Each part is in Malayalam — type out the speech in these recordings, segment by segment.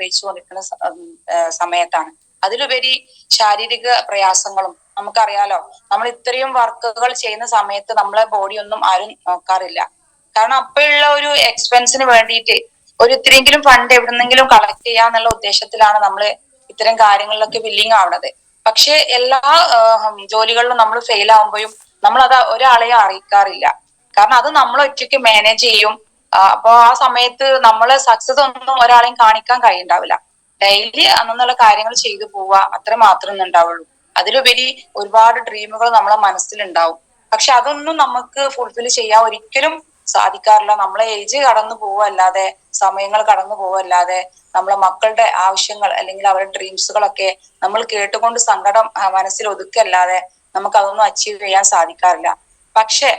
ആഗ്രഹിച്ചു കൊണ്ടിരിക്കുന്ന സമയത്താണ്. അതിലുപരി ശാരീരിക പ്രയാസങ്ങളും നമുക്കറിയാലോ. നമ്മൾ ഇത്രയും വർക്കുകൾ ചെയ്യുന്ന സമയത്ത് നമ്മളെ ബോഡി ഒന്നും ആരും നോക്കാറില്ല. കാരണം അപ്പോഴുള്ള ഒരു എക്സ്പെൻസിന് വേണ്ടിയിട്ട് ഒരു ഇത്തിരിയെങ്കിലും ഫണ്ട് എവിടുന്നെങ്കിലും കളക്ട് ചെയ്യാന്നുള്ള ഉദ്ദേശത്തിലാണ് നമ്മൾ ഇത്തരം കാര്യങ്ങളിലൊക്കെ വില്ലിങ് ആവുന്നത്. പക്ഷെ എല്ലാ ജോലികളിലും നമ്മൾ ഫെയിൽ ആവുമ്പോഴും നമ്മൾ അത് ഒരാളെയും അറിയിക്കാറില്ല. കാരണം അത് നമ്മൾ ഒറ്റയ്ക്ക് മാനേജ് ചെയ്യും. അപ്പൊ ആ സമയത്ത് നമ്മളെ സക്സസ് ഒന്നും ഒരാളെയും കാണിക്കാൻ കഴിയുണ്ടാവില്ല. ഡെയിലി അന്നുള്ള കാര്യങ്ങൾ ചെയ്തു പോവുക, അത്ര മാത്രമേ ഉണ്ടാവുള്ളൂ. അതിലുപരി ഒരുപാട് ഡ്രീമുകൾ നമ്മളെ മനസ്സിലുണ്ടാവും. പക്ഷെ അതൊന്നും നമുക്ക് ഫുൾഫിൽ ചെയ്യാൻ ഒരിക്കലും സാധിക്കാറില്ല. നമ്മളെ ഏജ് കടന്നു പോവല്ലാതെ, സമയങ്ങൾ കടന്നു പോവല്ലാതെ, നമ്മളെ മക്കളുടെ ആവശ്യങ്ങൾ അല്ലെങ്കിൽ അവരുടെ ഡ്രീംസുകളൊക്കെ നമ്മൾ കേട്ടുകൊണ്ട് സങ്കടം മനസ്സിൽ ഒതുക്കല്ലാതെ നമുക്ക് അതൊന്നും അച്ചീവ് ചെയ്യാൻ സാധിക്കാറില്ല. പക്ഷെ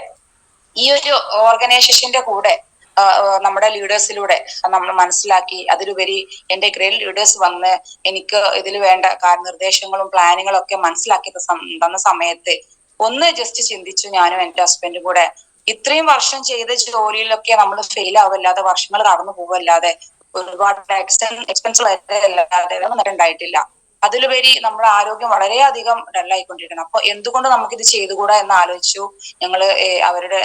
ഈ ഒരു ഓർഗനൈസേഷന്റെ കൂടെ നമ്മുടെ ലീഡേഴ്സിലൂടെ നമ്മൾ മനസ്സിലാക്കി, അതിലുപരി എന്റെ ഗ്രേറ്റ് ലീഡേഴ്സ് വന്ന് എനിക്ക് ഇതിൽ വേണ്ട നിർദ്ദേശങ്ങളും പ്ലാനുകളും ഒക്കെ മനസ്സിലാക്കി തന്ന സമയത്ത് ഒന്ന് ജസ്റ്റ് ചിന്തിച്ചു. ഞാനും എന്റെ ഹസ്ബൻഡും കൂടെ ഇത്രയും വർഷം ചെയ്ത ജോലിയിലൊക്കെ നമ്മൾ ഫെയിൽ ആവല്ലാതെ, വർഷങ്ങൾ കടന്നു പോവല്ലാതെ, ഒരുപാട് എക്സ്പെൻസ് അല്ലാതെ ഒന്നും ഉണ്ടായിട്ടില്ല. അതിലുപരി നമ്മുടെ ആരോഗ്യം വളരെയധികം ഡല്ലായിക്കൊണ്ടിരിക്കണം. അപ്പൊ എന്തുകൊണ്ട് നമുക്കിത് ചെയ്തുകൂടാ എന്ന് ആലോചിച്ചു. ഞങ്ങള് അവരുടെ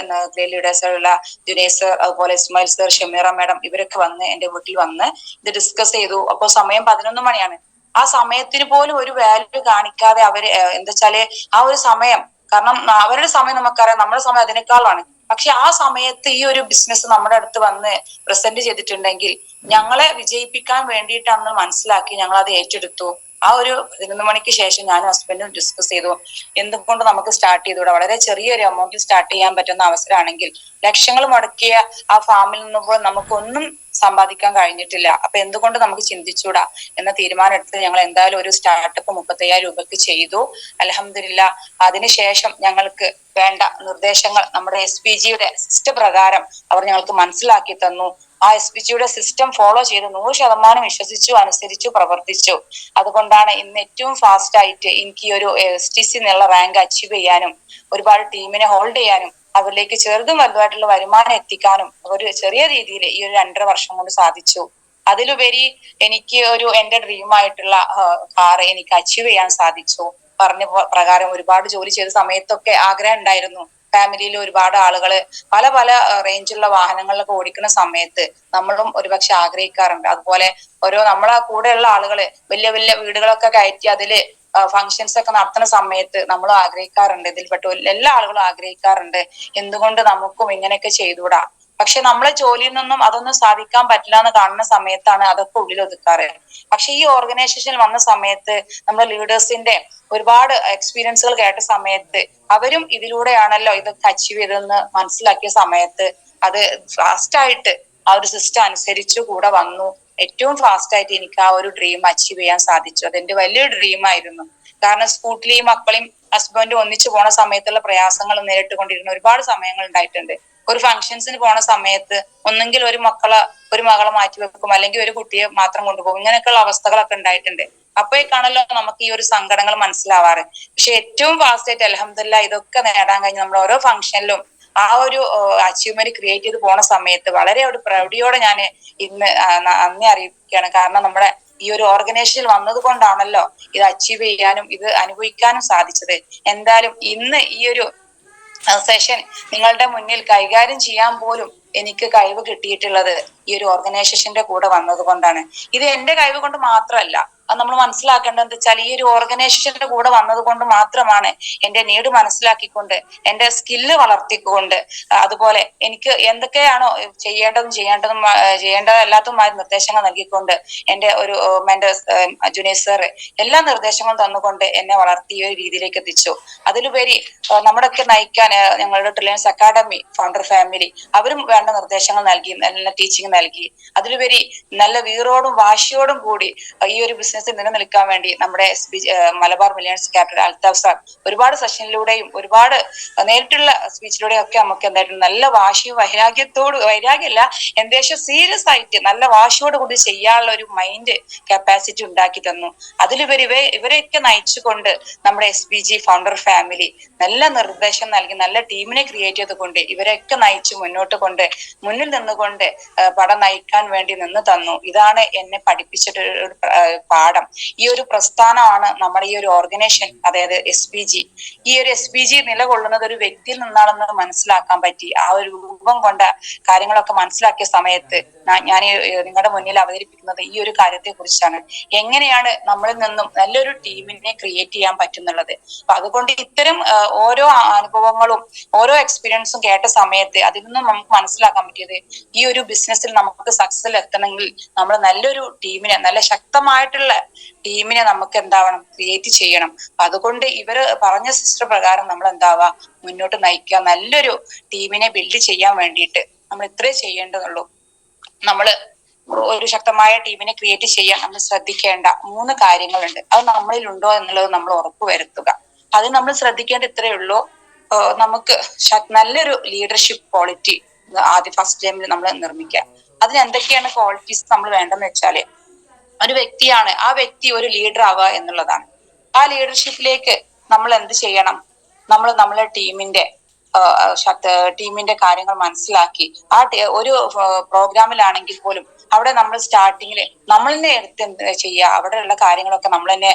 ലീഡേഴ്സുള്ള ജുനൈസ്, അതുപോലെ ഇസ്മായിൽ സർ, ഷമീറ മാഡം, ഇവരൊക്കെ വന്ന് എന്റെ വീട്ടിൽ വന്ന് ഇത് ഡിസ്കസ് ചെയ്തു. അപ്പൊ സമയം 11 മണിയാണ്. ആ സമയത്തിന് പോലും ഒരു വാല്യൂ കാണിക്കാതെ അവര് എന്താ വെച്ചാല് ആ ഒരു സമയം, കാരണം അവരുടെ സമയം നമുക്കറിയാം, നമ്മുടെ സമയം അതിനേക്കാളാണ്. പക്ഷെ ആ സമയത്ത് ഈ ഒരു ബിസിനസ് നമ്മുടെ അടുത്ത് വന്ന് പ്രസന്റ് ചെയ്തിട്ടുണ്ടെങ്കിൽ ഞങ്ങളെ വിജയിപ്പിക്കാൻ വേണ്ടിയിട്ടാണെന്ന് മനസ്സിലാക്കി ഞങ്ങൾ അത് ഏറ്റെടുത്തു. ആ ഒരു 11 മണിക്ക് ശേഷം ഞാനും ഹസ്ബൻഡും ഡിസ്കസ് ചെയ്തു, എന്തുകൊണ്ട് നമുക്ക് സ്റ്റാർട്ട് ചെയ്തുകൂടാ. വളരെ ചെറിയൊരു എമൗണ്ടിൽ സ്റ്റാർട്ട് ചെയ്യാൻ പറ്റുന്ന അവസരമാണെങ്കിൽ, ലക്ഷങ്ങൾ മുടക്കിയ ആ ഫാമിൽ നിന്നും പോലും നമുക്കൊന്നും സമ്പാദിക്കാൻ കഴിഞ്ഞിട്ടില്ല. അപ്പൊ എന്തുകൊണ്ട് നമുക്ക് ചിന്തിച്ചൂടാ എന്ന തീരുമാനം എടുത്ത് ഞങ്ങൾ എന്തായാലും ഒരു സ്റ്റാർട്ടപ്പ് 35,000 രൂപയ്ക്ക് ചെയ്തു. അൽഹംദുലില്ലാ. അതിനുശേഷം ഞങ്ങൾക്ക് വേണ്ട നിർദ്ദേശങ്ങൾ നമ്മുടെ SPGയുടെ സിസ്റ്റം പ്രകാരം അവർ ഞങ്ങൾക്ക് മനസ്സിലാക്കി തന്നു. ആ SPGയുടെ സിസ്റ്റം ഫോളോ ചെയ്ത് 100% വിശ്വസിച്ചു, അനുസരിച്ചു, പ്രവർത്തിച്ചു. അതുകൊണ്ടാണ് ഇന്ന് ഏറ്റവും ഫാസ്റ്റ് ആയിട്ട് എനിക്ക് ഈ ഒരു STC എന്നുള്ള റാങ്ക് അച്ചീവ് ചെയ്യാനും, ഒരുപാട് ടീമിനെ ഹോൾഡ് ചെയ്യാനും, അവരിലേക്ക് ചെറുതും വലുതായിട്ടുള്ള വരുമാനം എത്തിക്കാനും ഒരു ചെറിയ രീതിയിൽ ഈ ഒരു 2.5 വർഷം കൊണ്ട് സാധിച്ചു. അതിലുപരി എനിക്ക് എന്റെ ഡ്രീം ആയിട്ടുള്ള കാർ എനിക്ക് അച്ചീവ് ചെയ്യാൻ സാധിച്ചു. പറഞ്ഞ പ്രകാരം ഒരുപാട് ജോലി ചെയ്ത സമയത്തൊക്കെ ആഗ്രഹം ഉണ്ടായിരുന്നു. ഫാമിലിയിൽ ഒരുപാട് ആളുകള് പല പല റേഞ്ചുള്ള വാഹനങ്ങളിലൊക്കെ ഓടിക്കുന്ന സമയത്ത് നമ്മളും ഒരുപക്ഷെ ആഗ്രഹിക്കാറുണ്ട്. അതുപോലെ നമ്മളെ കൂടെയുള്ള ആളുകള് വലിയ വലിയ വീടുകളൊക്കെ കയറ്റി അതില് ഫങ്ഷൻസ് ഒക്കെ നടത്തുന്ന സമയത്ത് നമ്മൾ ആഗ്രഹിക്കാറുണ്ട്, ഇതിൽപ്പെട്ട എല്ലാ ആളുകളും ആഗ്രഹിക്കാറുണ്ട്, എന്തുകൊണ്ട് നമുക്കും ഇങ്ങനെയൊക്കെ ചെയ്തുകൂടാ. പക്ഷെ നമ്മളെ ജോലിയിൽ നിന്നും അതൊന്നും സാധിക്കാൻ പറ്റില്ല എന്ന് കാണുന്ന സമയത്താണ് അതൊക്കെ ഉള്ളിൽ ഒതുക്കാറ്. പക്ഷെ ഈ ഓർഗനൈസേഷനിൽ വന്ന സമയത്ത് നമ്മുടെ ലീഡേഴ്സിന്റെ ഒരുപാട് എക്സ്പീരിയൻസുകൾ കേട്ട സമയത്ത് അവരും ഇതിലൂടെയാണല്ലോ ഇതൊക്കെ അച്ചീവ് ചെയ്തതെന്ന് മനസ്സിലാക്കിയ സമയത്ത് അത് ഫാസ്റ്റ് ആയിട്ട് ആ ഒരു സിസ്റ്റം അനുസരിച്ചു കൂടെ വന്നു. ഏറ്റവും ഫാസ്റ്റ് ആയിട്ട് എനിക്ക് ആ ഒരു ഡ്രീം അച്ചീവ് ചെയ്യാൻ സാധിച്ചു. അതെന്റെ വലിയൊരു ഡ്രീം ആയിരുന്നു. കാരണം സ്കൂട്ടിലെയും മക്കളെയും ഹസ്ബൻഡും ഒന്നിച്ചു പോണ സമയത്തുള്ള പ്രയാസങ്ങൾ നേരിട്ടുകൊണ്ടിരുന്ന ഒരുപാട് സമയങ്ങൾ ഉണ്ടായിട്ടുണ്ട്. ഒരു ഫംഗ്ഷൻസിന് പോണ സമയത്ത് ഒന്നെങ്കിൽ ഒരു മകളെ മാറ്റി വെക്കും, അല്ലെങ്കിൽ ഒരു കുട്ടിയെ മാത്രം കൊണ്ടുപോകും. ഇങ്ങനെയൊക്കെയുള്ള അവസ്ഥകളൊക്കെ ഉണ്ടായിട്ടുണ്ട്. അപ്പോഴേക്കാണല്ലോ നമുക്ക് ഈ ഒരു സങ്കടങ്ങൾ മനസ്സിലാവാറ്. പക്ഷെ ഏറ്റവും ഫാസ്റ്റ് ആയിട്ട് അൽഹംദുലില്ലാ ഇതൊക്കെ നേടാൻ കഴിഞ്ഞ് നമ്മൾ ഓരോ ഫംഗ്ഷനിലും ആ ഒരു അച്ചീവ്മെന്റ് ക്രിയേറ്റ് ചെയ്ത് പോണ സമയത്ത് വളരെ ഒരു പ്രൗഢിയോടെ ഞാൻ ഇന്ന് നന്ദി അറിയിക്കുകയാണ്. കാരണം നമ്മുടെ ഈ ഒരു ഓർഗനൈസേഷനിൽ വന്നത് കൊണ്ടാണല്ലോ ഇത് അച്ചീവ് ചെയ്യാനും ഇത് അനുഭവിക്കാനും സാധിച്ചത്. എന്തായാലും ഇന്ന് ഈ ഒരു സെഷൻ നിങ്ങളുടെ മുന്നിൽ കൈകാര്യം ചെയ്യാൻ പോലും എനിക്ക് കഴിവ് കിട്ടിയിട്ടുള്ളത് ഈ ഒരു ഓർഗനൈസേഷന്റെ കൂടെ വന്നത് കൊണ്ടാണ്. ഇത് എന്റെ കഴിവ് കൊണ്ട് മാത്രമല്ല, അത് നമ്മൾ മനസ്സിലാക്കേണ്ടത് എന്താ വെച്ചാൽ ഈ ഒരു ഓർഗനൈസേഷന്റെ കൂടെ വന്നത് കൊണ്ട് മാത്രമാണ് എന്റെ നീഡ് മനസ്സിലാക്കിക്കൊണ്ട്, എന്റെ സ്കില്ല് വളർത്തിക്കൊണ്ട്, അതുപോലെ എനിക്ക് എന്തൊക്കെയാണോ ചെയ്യേണ്ടതല്ലാത്തതുമായ നിർദ്ദേശങ്ങൾ നൽകിക്കൊണ്ട് എന്റെ ഒരു മെന്റർ ജുനൈസ് സർ എല്ലാ നിർദ്ദേശങ്ങളും തന്നുകൊണ്ട് എന്നെ വളർത്തി ഈ ഒരു രീതിയിലേക്ക് എത്തിച്ചു. അതിലുപരി നമ്മുടെയൊക്കെ നയിക്കാൻ ഞങ്ങളുടെ ട്രില്യൻസ് അക്കാഡമി ഫൗണ്ടർ ഫാമിലി അവരും വേണ്ട നിർദ്ദേശങ്ങൾ നൽകി, നല്ല ടീച്ചിങ് നൽകി. അതിലുപരി നല്ല വീറോടും വാശിയോടും കൂടി ഈ ഒരു ബിസിനസ് നിലനിൽക്കാൻ വേണ്ടി നമ്മുടെ Malabar millions capital Altaf sir ഒരുപാട് സെഷനിലൂടെയും ഒരുപാട് നേരിട്ടുള്ള സ്പീച്ചിലൂടെയും ഒക്കെ നമുക്ക് എന്തായാലും നല്ല വാശിയും വൈരാഗ്യമല്ല, എന്തായാലും സീരിയസ് ആയിട്ട് നല്ല വാശിയോട് കൂടി ചെയ്യാനുള്ള ഒരു മൈൻഡ് കപ്പാസിറ്റി ഉണ്ടാക്കി തന്നു. അതിലുപരി ഇവരെയൊക്കെ നയിച്ചുകൊണ്ട് നമ്മുടെ SPG ഫൗണ്ടർ ഫാമിലി നല്ല നിർദ്ദേശം നൽകി, നല്ല ടീമിനെ ക്രിയേറ്റ് ചെയ്തുകൊണ്ട് ഇവരെയൊക്കെ നയിച്ച് മുന്നിൽ നിന്നുകൊണ്ട് പാഠം നയിക്കാൻ വേണ്ടി നിന്ന് തന്നു. ഇതാണ് എന്നെ പഠിപ്പിച്ചിട്ട് ഒരു പാഠം. ഈ ഒരു പ്രസ്ഥാനമാണ് നമ്മുടെ ഈ ഒരു ഓർഗനൈസേഷൻ, അതായത് SPG. ഈ ഒരു SPG നിലകൊള്ളുന്നത് ഒരു വ്യക്തിയിൽ നിന്നാണെന്ന് മനസ്സിലാക്കാൻ പറ്റി. ആ ഒരു രൂപം കൊണ്ട കാര്യങ്ങളൊക്കെ മനസ്സിലാക്കിയ സമയത്ത് ഞാൻ നിങ്ങളുടെ മുന്നിൽ അവതരിപ്പിക്കുന്നത് ഈ ഒരു കാര്യത്തെ കുറിച്ചാണ്. എങ്ങനെയാണ് നമ്മളിൽ നിന്നും നല്ലൊരു ടീമിനെ ക്രിയേറ്റ് ചെയ്യാൻ പറ്റുന്നുള്ളത്. അപ്പൊ അതുകൊണ്ട് ഇത്തരം ഓരോ അനുഭവങ്ങളും ഓരോ എക്സ്പീരിയൻസും കേട്ട സമയത്ത് അതിൽ നിന്നും നമുക്ക് മനസ്സിലാക്കാൻ പറ്റിയത്, ഈ ഒരു ബിസിനസ്സിൽ നമുക്ക് സക്സസിൽ എത്തണമെങ്കിൽ നമ്മൾ നല്ലൊരു ടീമിനെ, നല്ല ശക്തമായിട്ടുള്ള ടീമിനെ നമുക്ക് എന്താവണം, ക്രിയേറ്റ് ചെയ്യണം. അതുകൊണ്ട് ഇവര് പറഞ്ഞ സിസ്റ്റർ പ്രകാരം നമ്മൾ എന്താവാ, മുന്നോട്ട് നയിക്കുക. നല്ലൊരു ടീമിനെ ബിൽഡ് ചെയ്യാൻ വേണ്ടിയിട്ട് നമ്മൾ ഇത്രേ ചെയ്യേണ്ടതുള്ളൂ. നമ്മള് ഒരു ശക്തമായ ടീമിനെ ക്രിയേറ്റ് ചെയ്യാൻ നമ്മൾ ശ്രദ്ധിക്കേണ്ട 3 കാര്യങ്ങളുണ്ട്. അത് നമ്മളിൽ ഉണ്ടോ എന്നുള്ളത് നമ്മൾ ഉറപ്പുവരുത്തുക. അത് നമ്മൾ ശ്രദ്ധിക്കേണ്ട ഇത്രയേ ഉള്ളൂ. നമുക്ക് നല്ലൊരു ലീഡർഷിപ്പ് ക്വാളിറ്റി ആദ്യം ഫസ്റ്റ് ടൈമിൽ നമ്മൾ നിർമ്മിക്കുക. അതിന് എന്തൊക്കെയാണ് ക്വാളിറ്റീസ് നമ്മൾ വേണ്ടെന്ന് വെച്ചാല്, ഒരു വ്യക്തിയാണ്, ആ വ്യക്തി ഒരു ലീഡർ ആവുക എന്നുള്ളതാണ്. ആ ലീഡർഷിപ്പിലേക്ക് നമ്മൾ എന്ത് ചെയ്യണം, നമ്മളെ ടീമിന്റെ കാര്യങ്ങൾ മനസ്സിലാക്കി, ഒരു പ്രോഗ്രാമിലാണെങ്കിൽ പോലും അവിടെ നമ്മൾ സ്റ്റാർട്ടിങ്ങിൽ നമ്മൾ തന്നെ എടുത്ത് ചെയ്യുക. അവിടെയുള്ള കാര്യങ്ങളൊക്കെ നമ്മൾ തന്നെ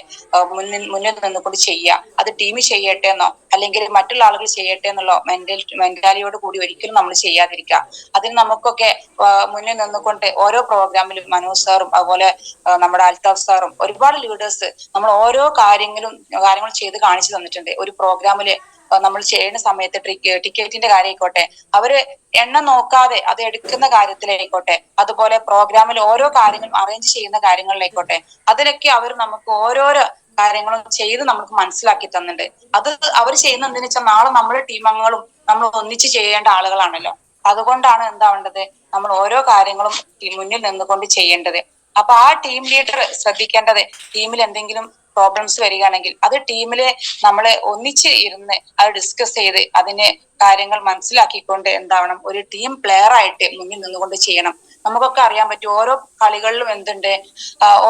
മുന്നിൽ നിന്നുകൊണ്ട് ചെയ്യുക. അത് ടീം ചെയ്യട്ടെ എന്നോ അല്ലെങ്കിൽ മറ്റുള്ള ആളുകൾ ചെയ്യട്ടെ എന്നുള്ള മെന്റാലിയോട് കൂടി ഒരിക്കലും നമ്മൾ ചെയ്യാതിരിക്കുക. അതിന് നമുക്കൊക്കെ മുന്നിൽ നിന്നുകൊണ്ട് ഓരോ പ്രോഗ്രാമിലും മനോജ് സാറും അതുപോലെ നമ്മുടെ അൽതാഫ് സാറും ഒരുപാട് ലീഡേഴ്സ് നമ്മൾ ഓരോ കാര്യങ്ങളും ചെയ്ത് കാണിച്ചു തന്നിട്ടുണ്ട്. ഒരു പ്രോഗ്രാമില് നമ്മൾ ചെയ്യുന്ന സമയത്ത് ടിക്കറ്റിന്റെ കാര്യമായിക്കോട്ടെ, അവര് എണ്ണം നോക്കാതെ അത് എടുക്കുന്ന കാര്യത്തിലായിക്കോട്ടെ, അതുപോലെ പ്രോഗ്രാമിൽ ഓരോ കാര്യങ്ങളും അറേഞ്ച് ചെയ്യുന്ന കാര്യങ്ങളിലായിക്കോട്ടെ, അതിലൊക്കെ അവർ നമുക്ക് ഓരോരോ കാര്യങ്ങളും ചെയ്ത് നമുക്ക് മനസ്സിലാക്കി തന്നിട്ടുണ്ട്. അത് അവർ ചെയ്യുന്ന എന്തെന്ന് വെച്ചാൽ നാളെ നമ്മുടെ ടീം അംഗങ്ങളും നമ്മൾ ഒന്നിച്ച് ചെയ്യേണ്ട ആളുകളാണല്ലോ. അതുകൊണ്ടാണ് എന്താവേണ്ടത്, നമ്മൾ ഓരോ കാര്യങ്ങളും മുന്നിൽ നിന്നുകൊണ്ട് ചെയ്യേണ്ടത്. അപ്പൊ ആ ടീം ലീഡർ ശ്രദ്ധിക്കേണ്ടത്, ടീമിൽ എന്തെങ്കിലും പ്രോബ്ലംസ് വരികയാണെങ്കിൽ അത് ടീമില് നമ്മള് ഒന്നിച്ച് ഇരുന്ന് അത് ഡിസ്കസ് ചെയ്ത് അതിന് കാര്യങ്ങൾ മനസ്സിലാക്കിക്കൊണ്ട് എന്താവണം, ഒരു ടീം പ്ലെയർ ആയിട്ട് മുന്നിൽ നിന്നുകൊണ്ട് ചെയ്യണം. നമുക്കൊക്കെ അറിയാൻ പറ്റും, ഓരോ കളികളിലും എന്തുണ്ട്,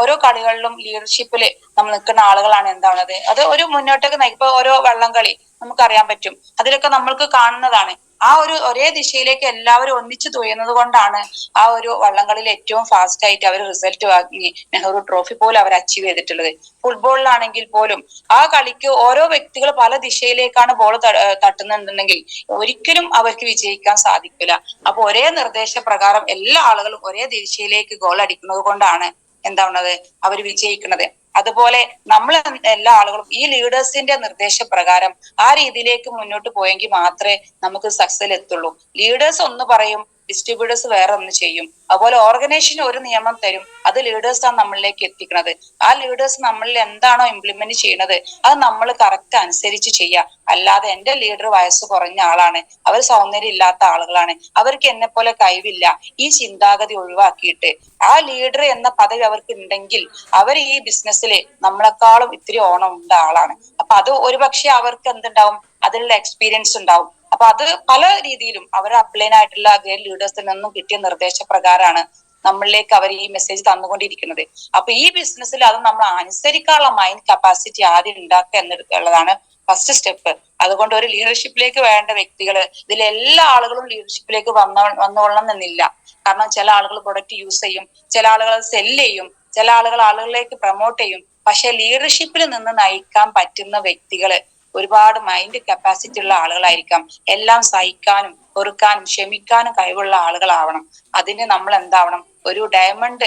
ഓരോ കളികളിലും ലീഡർഷിപ്പില് നമ്മൾ നിൽക്കുന്ന ആളുകളാണ് എന്താവുന്നത്, അത് ഒരു മുന്നോട്ടേക്ക് നയിപ്പോ ഓരോ വള്ളം കളി നമുക്കറിയാൻ പറ്റും. അതിലൊക്കെ നമ്മൾക്ക് കാണുന്നതാണ്. ആ ഒരു ഒരേ ദിശയിലേക്ക് എല്ലാവരും ഒന്നിച്ചു തുഴയുന്നത് കൊണ്ടാണ് ആ ഒരു വള്ളംകളിയിൽ ഏറ്റവും ഫാസ്റ്റ് ആയിട്ട് അവർ റിസൾട്ട് വാങ്ങി നെഹ്റു ട്രോഫി പോലും അവർ അച്ചീവ് ചെയ്തിട്ടുള്ളത്. ഫുട്ബോളിലാണെങ്കിൽ പോലും ആ കളിക്ക് ഓരോ വ്യക്തികൾ പല ദിശയിലേക്കാണ് ബോൾ തട്ടുന്നുണ്ടെങ്കിൽ ഒരിക്കലും അവർക്ക് വിജയിക്കാൻ സാധിക്കില്ല. അപ്പൊ ഒരേ നിർദ്ദേശപ്രകാരം എല്ലാ ആളുകളും ഒരേ ദിശയിലേക്ക് ഗോൾ അടിക്കുന്നത് കൊണ്ടാണ് എന്താവുന്നത്, അവർ വിജയിക്കുന്നത്. അതുപോലെ നമ്മൾ എല്ലാ ആളുകളും ഈ ലീഡേഴ്സിന്റെ നിർദ്ദേശപ്രകാരം ആ രീതിയിലേക്ക് മുന്നോട്ട് പോയെങ്കിൽ മാത്രമേ നമുക്ക് സക്സസ് എത്തുള്ളൂ. ലീഡേഴ്സ് ഒന്ന് പറയും, ഡിസ്ട്രിബ്യൂട്ടേഴ്സ് വേറെ ഒന്ന് ചെയ്യും. അതുപോലെ ഓർഗനൈസേഷൻ ഒരു നിയമം തരും, അത് ലീഡേഴ്സ് ആണ് നമ്മളിലേക്ക് എത്തിക്കുന്നത്. ആ ലീഡേഴ്സ് നമ്മളിൽ എന്താണോ ഇംപ്ലിമെന്റ് ചെയ്യുന്നത് അത് നമ്മൾ കറക്റ്റ് അനുസരിച്ച് ചെയ്യുക. അല്ലാതെ എന്റെ ലീഡർ വയസ്സ് കുറഞ്ഞ ആളാണ്, അവർ സൗന്ദര്യം ഇല്ലാത്ത ആളുകളാണ്, അവർക്ക് എന്നെ പോലെ കഴിവില്ല, ഈ ചിന്താഗതി ഒഴിവാക്കിയിട്ട് ആ ലീഡർ എന്ന പദവി അവർക്ക് ഉണ്ടെങ്കിൽ അവർ ഈ ബിസിനസ്സിൽ നമ്മളെക്കാളും ഇത്തിരി ഓണം ഉണ്ട ആളാണ്. അപ്പൊ അത് ഒരുപക്ഷെ അവർക്ക് എന്തുണ്ടാവും, അതിലുള്ള എക്സ്പീരിയൻസ് ഉണ്ടാവും. അപ്പൊ അത് പല രീതിയിലും അവർ അപ്ലൈൻ ആയിട്ടുള്ള ഗ്രേറ്റ് ലീഡേഴ്സിൽ നിന്നും കിട്ടിയ നിർദ്ദേശപ്രകാരമാണ് നമ്മളിലേക്ക് അവർ ഈ മെസ്സേജ് തന്നുകൊണ്ടിരിക്കുന്നത്. അപ്പൊ ഈ ബിസിനസ്സിൽ അത് നമ്മൾ അനുസരിക്കാനുള്ള മൈൻഡ് കപ്പാസിറ്റി ആദ്യം ഉണ്ടാക്കുക എന്നുള്ളതാണ് ഫസ്റ്റ് സ്റ്റെപ്പ്. അതുകൊണ്ട് ഒരു ലീഡർഷിപ്പിലേക്ക് വേണ്ട വ്യക്തികള്, ഇതിൽ എല്ലാ ആളുകളും ലീഡർഷിപ്പിലേക്ക് വന്നോളണം എന്നില്ല. കാരണം ചില ആളുകൾ പ്രൊഡക്റ്റ് യൂസ് ചെയ്യും, ചില ആളുകൾ സെല് ചെയ്യും, ചില ആളുകൾ ആളുകളിലേക്ക് പ്രൊമോട്ട് ചെയ്യും. പക്ഷെ ലീഡർഷിപ്പിൽ നിന്ന് നയിക്കാൻ പറ്റുന്ന വ്യക്തികള് ഒരുപാട് മൈൻഡ് കപ്പാസിറ്റി ഉള്ള ആളുകളായിരിക്കാം. എല്ലാം സഹിക്കാനും പൊറുക്കാനും ക്ഷമിക്കാനും കഴിവുള്ള ആളുകളാവണം. അതിന് നമ്മൾ എന്താവണം, ഒരു ഡയമണ്ട്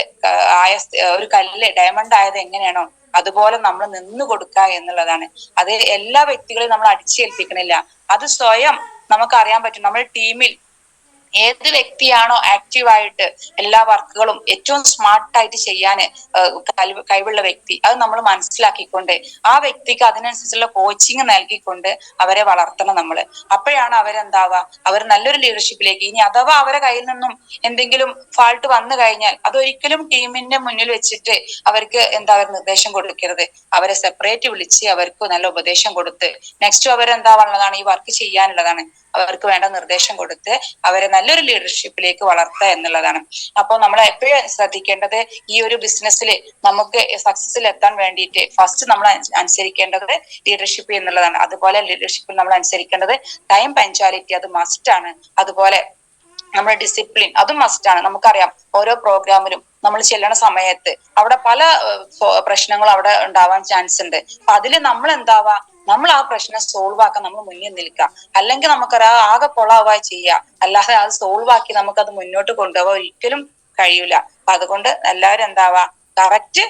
ആയ ഒരു കല്ല് ഡയമണ്ട് ആയത് എങ്ങനെയാണോ അതുപോലെ നമ്മൾ നിന്ന് കൊടുക്കുക എന്നുള്ളതാണ്. അത് എല്ലാ വ്യക്തികളെയും നമ്മൾ അടിച്ചേൽപ്പിക്കണില്ല. അത് സ്വയം നമുക്കറിയാൻ പറ്റും. നമ്മുടെ ടീമിൽ ഏത് വ്യക്തിയാണോ ആക്റ്റീവായിട്ട് എല്ലാ വർക്കുകളും ഏറ്റവും സ്മാർട്ടായിട്ട് ചെയ്യാൻ കഴിവുള്ള വ്യക്തി, അത് നമ്മൾ മനസ്സിലാക്കിക്കൊണ്ട് ആ വ്യക്തിക്ക് അതിനനുസരിച്ചുള്ള കോച്ചിങ് നൽകിക്കൊണ്ട് അവരെ വളർത്തണം നമ്മൾ. അപ്പോഴാണ് അവരെന്താവുക, അവർ നല്ലൊരു ലീഡർഷിപ്പിലേക്ക്. ഇനി അഥവാ അവരെ കയ്യിൽ നിന്നും എന്തെങ്കിലും ഫാൾട്ട് വന്നു കഴിഞ്ഞാൽ അതൊരിക്കലും ടീമിന്റെ മുന്നിൽ വെച്ചിട്ട് അവർക്ക് നിർദ്ദേശം കൊടുക്കരുത്. അവരെ സെപ്പറേറ്റ് വിളിച്ച് അവർക്ക് നല്ല ഉപദേശം കൊടുത്ത് നെക്സ്റ്റ് അവരെന്താവാനുള്ളതാണ്, ഈ വർക്ക് ചെയ്യാനുള്ളതാണ്, അവർക്ക് വേണ്ട നിർദ്ദേശം കൊടുത്ത് അവരെ നല്ലൊരു ലീഡർഷിപ്പിലേക്ക് വളർത്തുക എന്നുള്ളതാണ്. അപ്പോൾ നമ്മൾ എപ്പോഴും ശ്രദ്ധിക്കേണ്ടത്, ഈ ഒരു ബിസിനസ്സിൽ നമുക്ക് സക്സസിൽ എത്താൻ വേണ്ടിയിട്ട് ഫസ്റ്റ് നമ്മൾ അനുസരിക്കേണ്ടത് ലീഡർഷിപ്പ് എന്നുള്ളതാണ്. അതുപോലെ ലീഡർഷിപ്പിൽ നമ്മൾ അനുസരിക്കേണ്ടത് ടൈം പഞ്ച്വാലിറ്റി, അത് മസ്റ്റ് ആണ്. അതുപോലെ നമ്മുടെ ഡിസിപ്ലിൻ അതും മസ്റ്റാണ്. നമുക്കറിയാം ഓരോ പ്രോഗ്രാമിലും നമ്മൾ ചെല്ലണ സമയത്ത് അവിടെ പല പ്രശ്നങ്ങളും അവിടെ ഉണ്ടാവാൻ ചാൻസ് ഉണ്ട്. അപ്പൊ അതില് നമ്മൾ എന്താവാ, നമ്മൾ ആ പ്രശ്നം സോൾവ് ആക്കാൻ നമ്മൾ മുന്നിൽ നിൽക്കുക. അല്ലെങ്കിൽ നമുക്കറിയാം ആകെ കൊളാവുക ചെയ്യുക, അല്ലാതെ അത് സോൾവ് ആക്കി നമുക്കത് മുന്നോട്ട് കൊണ്ടുപോകാൻ ഒരിക്കലും കഴിയൂല. അപ്പൊ അതുകൊണ്ട് എല്ലാവരും എന്താവാ, കറക്റ്റ്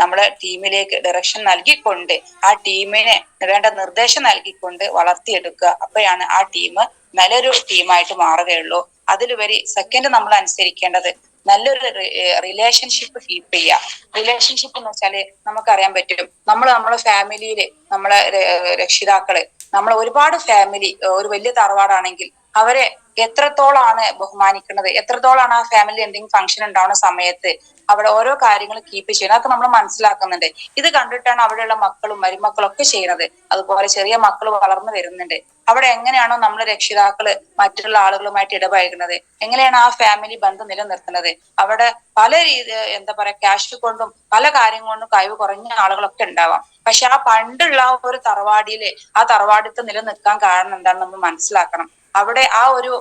നമ്മളെ ടീമിലേക്ക് ഡയറക്ഷൻ നൽകിക്കൊണ്ട് ആ ടീമിനെ വേണ്ട നിർദ്ദേശം നൽകിക്കൊണ്ട് വളർത്തിയെടുക്കുക. അപ്പോഴാണ് ആ ടീം നല്ലൊരു ടീമായിട്ട് മാറുകയുള്ളൂ. അതിലുപരി സെക്കൻഡ് നമ്മൾ അനുസരിക്കേണ്ടത് നല്ലൊരു റിലേഷൻഷിപ്പ് കീപ്പ് ചെയ്യുക. റിലേഷൻഷിപ്പ് എന്ന് വെച്ചാല് നമുക്കറിയാൻ പറ്റും, നമ്മളെ ഫാമിലിയില് നമ്മളെ രക്ഷിതാക്കള്, നമ്മൾ ഒരുപാട് ഫാമിലി ഒരു വലിയ തറവാടാണെങ്കിൽ അവരെ എത്രത്തോളാണ് ബഹുമാനിക്കുന്നത്, എത്രത്തോളാണ് ആ ഫാമിലി എന്തെങ്കിലും ഫംഗ്ഷൻ ഉണ്ടാവുന്ന സമയത്ത് അവിടെ ഓരോ കാര്യങ്ങൾ കീപ്പ് ചെയ്യണം. അതൊക്കെ നമ്മൾ മനസ്സിലാക്കുന്നുണ്ട്. ഇത് കണ്ടിട്ടാണ് അവിടെയുള്ള മക്കളും മരുമക്കളും ഒക്കെ ചെയ്യുന്നത്. അതുപോലെ ചെറിയ മക്കൾ വളർന്നു വരുന്നുണ്ട്. അവിടെ എങ്ങനെയാണോ നമ്മളെ രക്ഷിതാക്കള് മറ്റുള്ള ആളുകളുമായിട്ട് ഇടപഴകുന്നത്, എങ്ങനെയാണ് ആ ഫാമിലി ബന്ധം നിലനിർത്തുന്നത്, അവിടെ പല എന്താ പറയാ ക്യാഷ് കൊണ്ടും പല കാര്യങ്ങൾ കൊണ്ടും കഴിവ് കുറഞ്ഞ ആളുകളൊക്കെ ഉണ്ടാവാം. പക്ഷെ ആ പണ്ടുള്ള ഒരു തറവാടിയില് ആ തറവാടിത്ത് നിലനിൽക്കാൻ കാരണം എന്താണെന്ന് നമ്മൾ മനസ്സിലാക്കണം. അവിടെ ആ ഒരു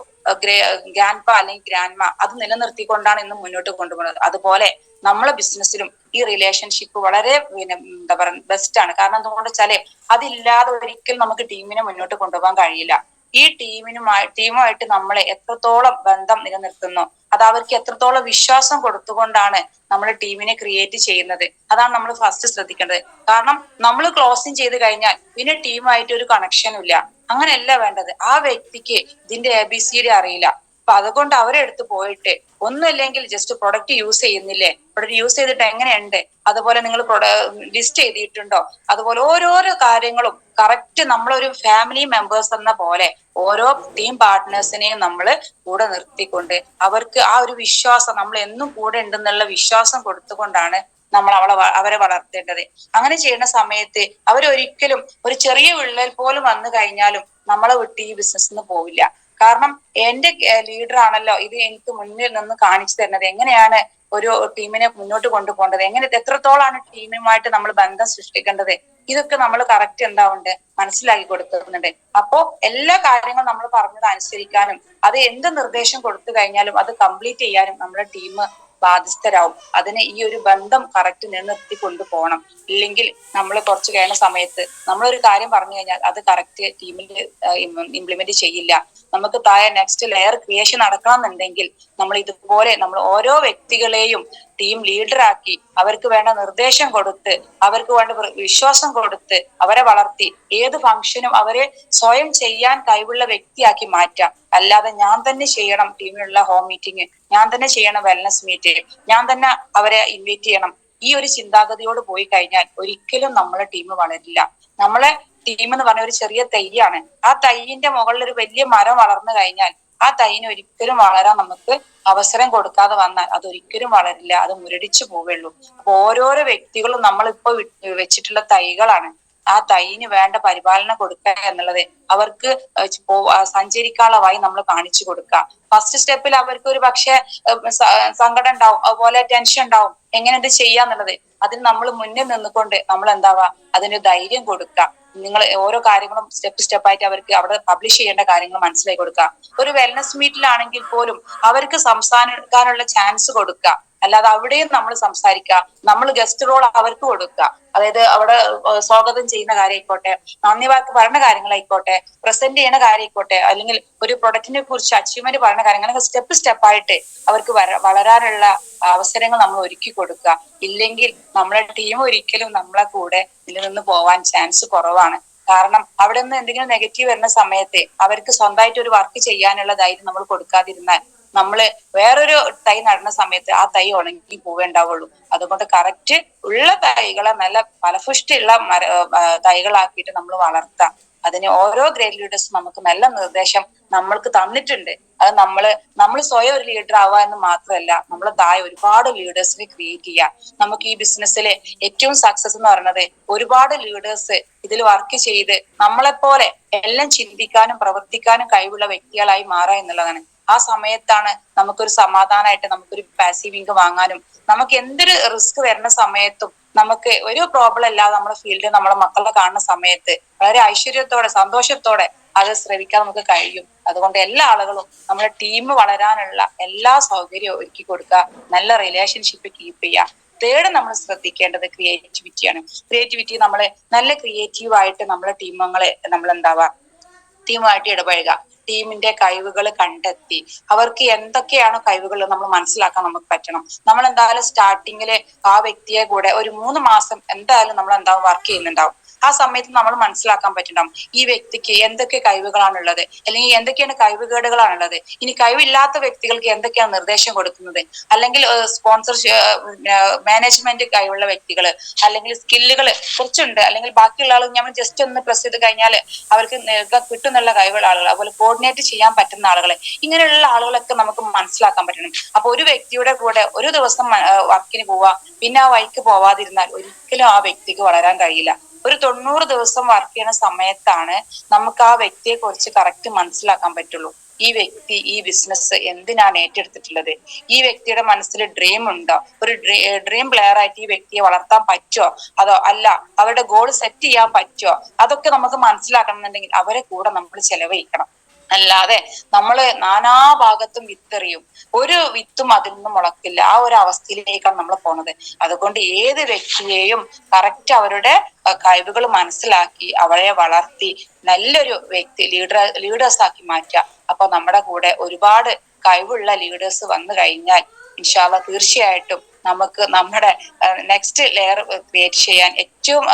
ഗ്രാൻഡ്പ അല്ലെങ്കിൽ ഗ്രാൻഡ്മ അത് നിലനിർത്തിക്കൊണ്ടാണ് ഇന്ന് മുന്നോട്ട് കൊണ്ടുപോകുന്നത്. അതുപോലെ നമ്മളെ ബിസിനസ്സിലും ഈ റിലേഷൻഷിപ്പ് വളരെ എന്താ പറയുക ബെസ്റ്റ് ആണ്. കാരണം എന്തുകൊണ്ട് വെച്ചാല് അതില്ലാതെ ഒരിക്കലും നമുക്ക് ടീമിനെ മുന്നോട്ട് കൊണ്ടുപോകാൻ കഴിയില്ല. ഈ ടീമുമായിട്ട് നമ്മളെ എത്രത്തോളം ബന്ധം നിലനിർത്തുന്നു, അത് അവർക്ക് എത്രത്തോളം വിശ്വാസം കൊടുത്തുകൊണ്ടാണ് നമ്മൾ ടീമിനെ ക്രിയേറ്റ് ചെയ്യുന്നത്, അതാണ് നമ്മൾ ഫസ്റ്റ് ശ്രദ്ധിക്കേണ്ടത്. കാരണം നമ്മൾ ക്ലോസിങ് ചെയ്ത് കഴിഞ്ഞാൽ പിന്നെ ടീമായിട്ട് ഒരു കണക്ഷനും ഇല്ല. അങ്ങനെയല്ല വേണ്ടത്. ആ വ്യക്തിക്ക് ഇതിന്റെ ABCD അറിയില്ല. അപ്പൊ അതുകൊണ്ട് അവരെ അടുത്ത് പോയിട്ട് ഒന്നുമില്ലെങ്കിൽ ജസ്റ്റ് പ്രൊഡക്റ്റ് യൂസ് ചെയ്യുന്നില്ലേ, പ്രൊഡക്റ്റ് യൂസ് ചെയ്തിട്ട് എങ്ങനെയുണ്ട്, അതുപോലെ നിങ്ങൾ ലിസ്റ്റ് ചെയ്തിട്ടുണ്ടോ, അതുപോലെ ഓരോരോ കാര്യങ്ങളും കറക്റ്റ് നമ്മളൊരു ഫാമിലി മെമ്പേഴ്സ് എന്ന പോലെ ഓരോ ടീം പാർട്ട്നേഴ്സിനെയും നമ്മൾ കൂടെ നിർത്തിക്കൊണ്ട് അവർക്ക് ആ ഒരു വിശ്വാസം നമ്മൾ എന്നും കൂടെ ഉണ്ടെന്നുള്ള വിശ്വാസം കൊടുത്തുകൊണ്ടാണ് നമ്മൾ അവരെ വളർത്തേണ്ടത്. അങ്ങനെ ചെയ്യുന്ന സമയത്ത് അവരൊരിക്കലും ഒരു ചെറിയ വിള്ളൽ പോലും വന്നു കഴിഞ്ഞാലും നമ്മളെ വിട്ട് ഈ ബിസിനസ്സിന് പോവില്ല. കാരണം എന്റെ ലീഡർ ആണല്ലോ ഇത് എനിക്ക് മുന്നിൽ നിന്ന് കാണിച്ചു തരുന്നത്, എങ്ങനെയാണ് ഒരു ടീമിനെ മുന്നോട്ട് കൊണ്ടുപോകേണ്ടത്, എങ്ങനെ എത്രത്തോളാണ് ടീമുമായിട്ട് നമ്മൾ ബന്ധം സൃഷ്ടിക്കേണ്ടത്, ഇതൊക്കെ നമ്മൾ കറക്റ്റ് എന്താവുന്നുണ്ട് മനസ്സിലാക്കി കൊടുക്കുന്നുണ്ട്. അപ്പോ എല്ലാ കാര്യങ്ങളും നമ്മൾ പറഞ്ഞത് അനുസരിക്കാനും അത് എന്ത് നിർദ്ദേശം കൊടുത്തു കഴിഞ്ഞാലും അത് കംപ്ലീറ്റ് ചെയ്യാനും നമ്മുടെ ടീം ബാധ്യസ്ഥരാവും. അതിന് ഈ ഒരു ബന്ധം കറക്റ്റ് നിലനിർത്തി കൊണ്ടുപോകണം. ഇല്ലെങ്കിൽ നമ്മൾ കുറച്ച് കഴിയുന്ന സമയത്ത് നമ്മളൊരു കാര്യം പറഞ്ഞു കഴിഞ്ഞാൽ അത് കറക്റ്റ് ടീമിൽ ഇംപ്ലിമെന്റ് ചെയ്യില്ല. നമുക്ക് താഴെ നെക്സ്റ്റ് ലെയർ ക്രിയേഷൻ നടക്കണമെന്നുണ്ടെങ്കിൽ നമ്മൾ ഇതുപോലെ നമ്മൾ ഓരോ വ്യക്തികളെയും ടീം ലീഡറാക്കി അവർക്ക് വേണ്ട നിർദ്ദേശം കൊടുത്ത് അവർക്ക് വേണ്ട വിശ്വാസം കൊടുത്ത് അവരെ വളർത്തി ഏത് ഫംഗ്ഷനും അവരെ സ്വയം ചെയ്യാൻ കഴിവുള്ള വ്യക്തിയാക്കി മാറ്റാം. അല്ലാതെ ഞാൻ തന്നെ ചെയ്യണം ടീമിലുള്ള ഹോം മീറ്റിംഗ്, ഞാൻ തന്നെ ചെയ്യണം വെൽനസ് മീറ്റ്, ഞാൻ തന്നെ അവരെ ഇൻവൈറ്റ് ചെയ്യണം, ഈ ഒരു ചിന്താഗതിയോട് പോയി കഴിഞ്ഞാൽ ഒരിക്കലും നമ്മളെ ടീം വളരില്ല. നമ്മളെ ടീം എന്ന് പറഞ്ഞ ഒരു ചെറിയ തൈയാണ്. ആ തൈയിന്റെ മുകളിൽ ഒരു വലിയ മരം വളർന്നു കഴിഞ്ഞാൽ ആ തൈന് ഒരിക്കലും വളരാൻ നമുക്ക് അവസരം കൊടുക്കാതെ വന്നാൽ അതൊരിക്കലും വളരില്ല, അത് മുരടിച്ചു പോവുള്ളൂ. അപ്പൊ ഓരോരോ വ്യക്തികളും നമ്മളിപ്പോ വെച്ചിട്ടുള്ള തൈകളാണ്. ആ തൈന് വേണ്ട പരിപാലനം കൊടുക്കുക എന്നുള്ളത് അവർക്ക് സഞ്ചരിക്കാനുള്ള വഴി നമ്മൾ കാണിച്ചു കൊടുക്കുക. ഫസ്റ്റ് സ്റ്റെപ്പിൽ അവർക്ക് ഒരു പക്ഷെ സങ്കടം ഉണ്ടാവും, അതുപോലെ ടെൻഷൻ ഉണ്ടാവും, എങ്ങനെ ഇത് ചെയ്യാന്നുള്ളത്. അതിന് നമ്മൾ മുന്നിൽ നിന്നുകൊണ്ട് നമ്മൾ എന്താവാ അതിന് ധൈര്യം കൊടുക്കുക. നിങ്ങൾ ഓരോ കാര്യങ്ങളും സ്റ്റെപ്പ് സ്റ്റെപ്പായിട്ട് അവർക്ക് അവിടെ പബ്ലിഷ് ചെയ്യേണ്ട കാര്യങ്ങൾ മനസ്സിലാക്കി കൊടുക്കുക. ഒരു വെൽനസ് മീറ്റിലാണെങ്കിൽ പോലും അവർക്ക് സംസാരിക്കാനുള്ള ചാൻസ് കൊടുക്കുക. അല്ലാതെ അവിടെയും നമ്മൾ സംസാരിക്കുക, നമ്മൾ ഗസ്റ്റ് റോൾ അവർക്ക് കൊടുക്കുക. അതായത് അവിടെ സ്വാഗതം ചെയ്യുന്ന കാര്യമായിക്കോട്ടെ, നന്ദി വാക്ക് പറയുന്ന കാര്യങ്ങളായിക്കോട്ടെ, പ്രസന്റ് ചെയ്യുന്ന കാര്യമായിക്കോട്ടെ, അല്ലെങ്കിൽ ഒരു പ്രൊഡക്റ്റിനെ കുറിച്ച് അച്ചീവ്മെന്റ് പറയുന്ന കാര്യങ്ങൾ സ്റ്റെപ്പ് സ്റ്റെപ്പായിട്ട് അവർക്ക് വളരാനുള്ള അവസരങ്ങൾ നമ്മൾ ഒരുക്കി കൊടുക്കുക. ഇല്ലെങ്കിൽ നമ്മളെ ടീം ഒരിക്കലും നമ്മളെ കൂടെ നിലനിന്ന് പോവാൻ ചാൻസ് കുറവാണ്. കാരണം അവിടെ നിന്ന് എന്തെങ്കിലും നെഗറ്റീവ് വരുന്ന സമയത്ത് അവർക്ക് സ്വന്തമായിട്ട് ഒരു വർക്ക് ചെയ്യാനുള്ള ധൈര്യം നമ്മൾ കൊടുക്കാതിരുന്നാൽ നമ്മള് വേറൊരു തൈ നടുന്ന സമയത്ത് ആ തൈ ഉണങ്ങി പോവേണ്ടാവുള്ളൂ. അതുകൊണ്ട് കറക്റ്റ് ഉള്ള തൈകളെ നല്ല ഫലപുഷ്ടിയുള്ള തൈകളാക്കിയിട്ട് നമ്മൾ വളർത്താം. അതിന് ഓരോ ഗ്രേഡ് ലീഡേഴ്സും നമുക്ക് നല്ല നിർദ്ദേശം നമ്മൾക്ക് തന്നിട്ടുണ്ട്. അത് നമ്മൾ സ്വയം ഒരു ലീഡർ ആവുക എന്ന് മാത്രമല്ല, നമ്മൾ താഴെ ഒരുപാട് ലീഡേഴ്സിനെ ക്രിയേറ്റ് ചെയ്യുക. നമുക്ക് ഈ ബിസിനസ്സിലെ ഏറ്റവും സക്സസ് എന്ന് പറയുന്നത് ഒരുപാട് ലീഡേഴ്സ് ഇതിൽ വർക്ക് ചെയ്ത് നമ്മളെപ്പോലെ എല്ലാം ചിന്തിക്കാനും പ്രവർത്തിക്കാനും കഴിവുള്ള വ്യക്തികളായി മാറുക എന്നുള്ളതാണ്. ആ സമയത്താണ് നമുക്കൊരു സമാധാനമായിട്ട് നമുക്കൊരു പാസീവ് ഇൻകം വാങ്ങാനും നമുക്ക് എന്തൊരു റിസ്ക് വരുന്ന സമയത്തും നമുക്ക് ഒരു പ്രോബ്ലം ഇല്ലാതെ നമ്മുടെ ഫീൽഡിൽ നമ്മളെ മക്കളെ കാണുന്ന സമയത്ത് വളരെ ഐശ്വര്യത്തോടെ സന്തോഷത്തോടെ അത് ശ്രവിക്കാൻ നമുക്ക് കഴിയും. അതുകൊണ്ട് എല്ലാ ആളുകളും നമ്മുടെ ടീം വളരാനുള്ള എല്ലാ സൗകര്യവും ഒരുക്കി കൊടുക്കുക, നല്ല റിലേഷൻഷിപ്പ് കീപ്പ് ചെയ്യുക. തേർഡ് നമ്മൾ ശ്രദ്ധിക്കേണ്ടത് ക്രിയേറ്റിവിറ്റിയാണ്. ക്രിയേറ്റിവിറ്റി നമ്മള് നല്ല ക്രിയേറ്റീവ് ആയിട്ട് നമ്മളെ നമ്മൾ എന്താവാ ടീമായിട്ട് ഇടപഴകുക, ടീമിന്റെ കഴിവുകൾ കണ്ടെത്തി അവർക്ക് എന്തൊക്കെയാണോ കഴിവുകൾ നമ്മൾ മനസ്സിലാക്കാൻ നമുക്ക് പറ്റണം. നമ്മൾ എന്തായാലും സ്റ്റാർട്ടിങ്ങില് ആ വ്യക്തിയെ കൂടെ ഒരു 3 മാസം എന്തായാലും നമ്മൾ എന്താവും വർക്ക് ചെയ്യുന്നുണ്ടാവും. ആ സമയത്ത് നമ്മൾ മനസ്സിലാക്കാൻ പറ്റുന്നുണ്ടാവും ഈ വ്യക്തിക്ക് എന്തൊക്കെ കഴിവുകളാണുള്ളത്, അല്ലെങ്കിൽ എന്തൊക്കെയാണ് കഴിവുകേടുകളാണുള്ളത്, ഇനി കഴിവില്ലാത്ത വ്യക്തികൾക്ക് എന്തൊക്കെയാണ് നിർദ്ദേശം കൊടുക്കുന്നത്, അല്ലെങ്കിൽ മാനേജ്മെന്റ് കഴിവുള്ള വ്യക്തികള്, അല്ലെങ്കിൽ സ്കില്ലുകൾ കുറച്ചുണ്ട്, അല്ലെങ്കിൽ ബാക്കിയുള്ള ആളുകൾ നമ്മൾ ജസ്റ്റ് ഒന്ന് പ്രസ് ചെയ്ത് കഴിഞ്ഞാൽ അവർക്ക് കിട്ടുന്നുള്ള കഴിവുള്ള ആളുകൾ, അതുപോലെ കോർഡിനേറ്റ് ചെയ്യാൻ പറ്റുന്ന ആളുകളെ, ഇങ്ങനെയുള്ള ആളുകളൊക്കെ നമുക്ക് മനസ്സിലാക്കാൻ പറ്റണം. അപ്പൊ ഒരു വ്യക്തിയുടെ കൂടെ ഒരു ദിവസം വർക്കിന് പോവാ, പിന്നെ ആ വഴിക്ക് പോവാതിരുന്നാൽ ഒരിക്കലും ആ വ്യക്തിക്ക് വളരാൻ കഴിയില്ല. ഒരു 90 ദിവസം വർക്ക് ചെയ്യുന്ന സമയത്താണ് നമുക്ക് ആ വ്യക്തിയെ കുറിച്ച് കറക്റ്റ് മനസ്സിലാക്കാൻ പറ്റുള്ളൂ. ഈ വ്യക്തി ഈ ബിസിനസ് എന്തിനാണ് ഏറ്റെടുത്തിട്ടുള്ളത്, ഈ വ്യക്തിയുടെ മനസ്സിൽ ഡ്രീം ഉണ്ടോ, ഒരു ഡ്രീം പ്ലെയർ ആയിട്ട് ഈ വ്യക്തിയെ വളർത്താൻ പറ്റുമോ, അതോ അല്ല അവരുടെ ഗോൾ സെറ്റ് ചെയ്യാൻ പറ്റുമോ, അതൊക്കെ നമുക്ക് മനസ്സിലാക്കണം എന്നുണ്ടെങ്കിൽ അവരെ കൂടെ നമ്മൾ ചെലവഴിക്കണം. അല്ലാതെ നമ്മള് നാനാഭാഗത്തും വിത്തെറിയും, ഒരു വിത്തും അതിൽ നിന്ന് മുളക്കില്ല. ആ ഒരു അവസ്ഥയിലേക്കാണ് നമ്മൾ പോണത്. അതുകൊണ്ട് ഏത് വ്യക്തിയെയും കറക്റ്റ് അവരുടെ കഴിവുകൾ മനസ്സിലാക്കി അവരെ വളർത്തി നല്ലൊരു വ്യക്തി ലീഡേഴ്സ് ആക്കി മാറ്റുക. അപ്പൊ നമ്മുടെ കൂടെ ഒരുപാട് കഴിവുള്ള ലീഡേഴ്സ് വന്നു കഴിഞ്ഞാൽ ഇൻഷാ അല്ലാഹ് തീർച്ചയായിട്ടും നമുക്ക് നമ്മുടെ നെക്സ്റ്റ് ലെയർ ക്രിയേറ്റ് ചെയ്യാൻ ഏറ്റവും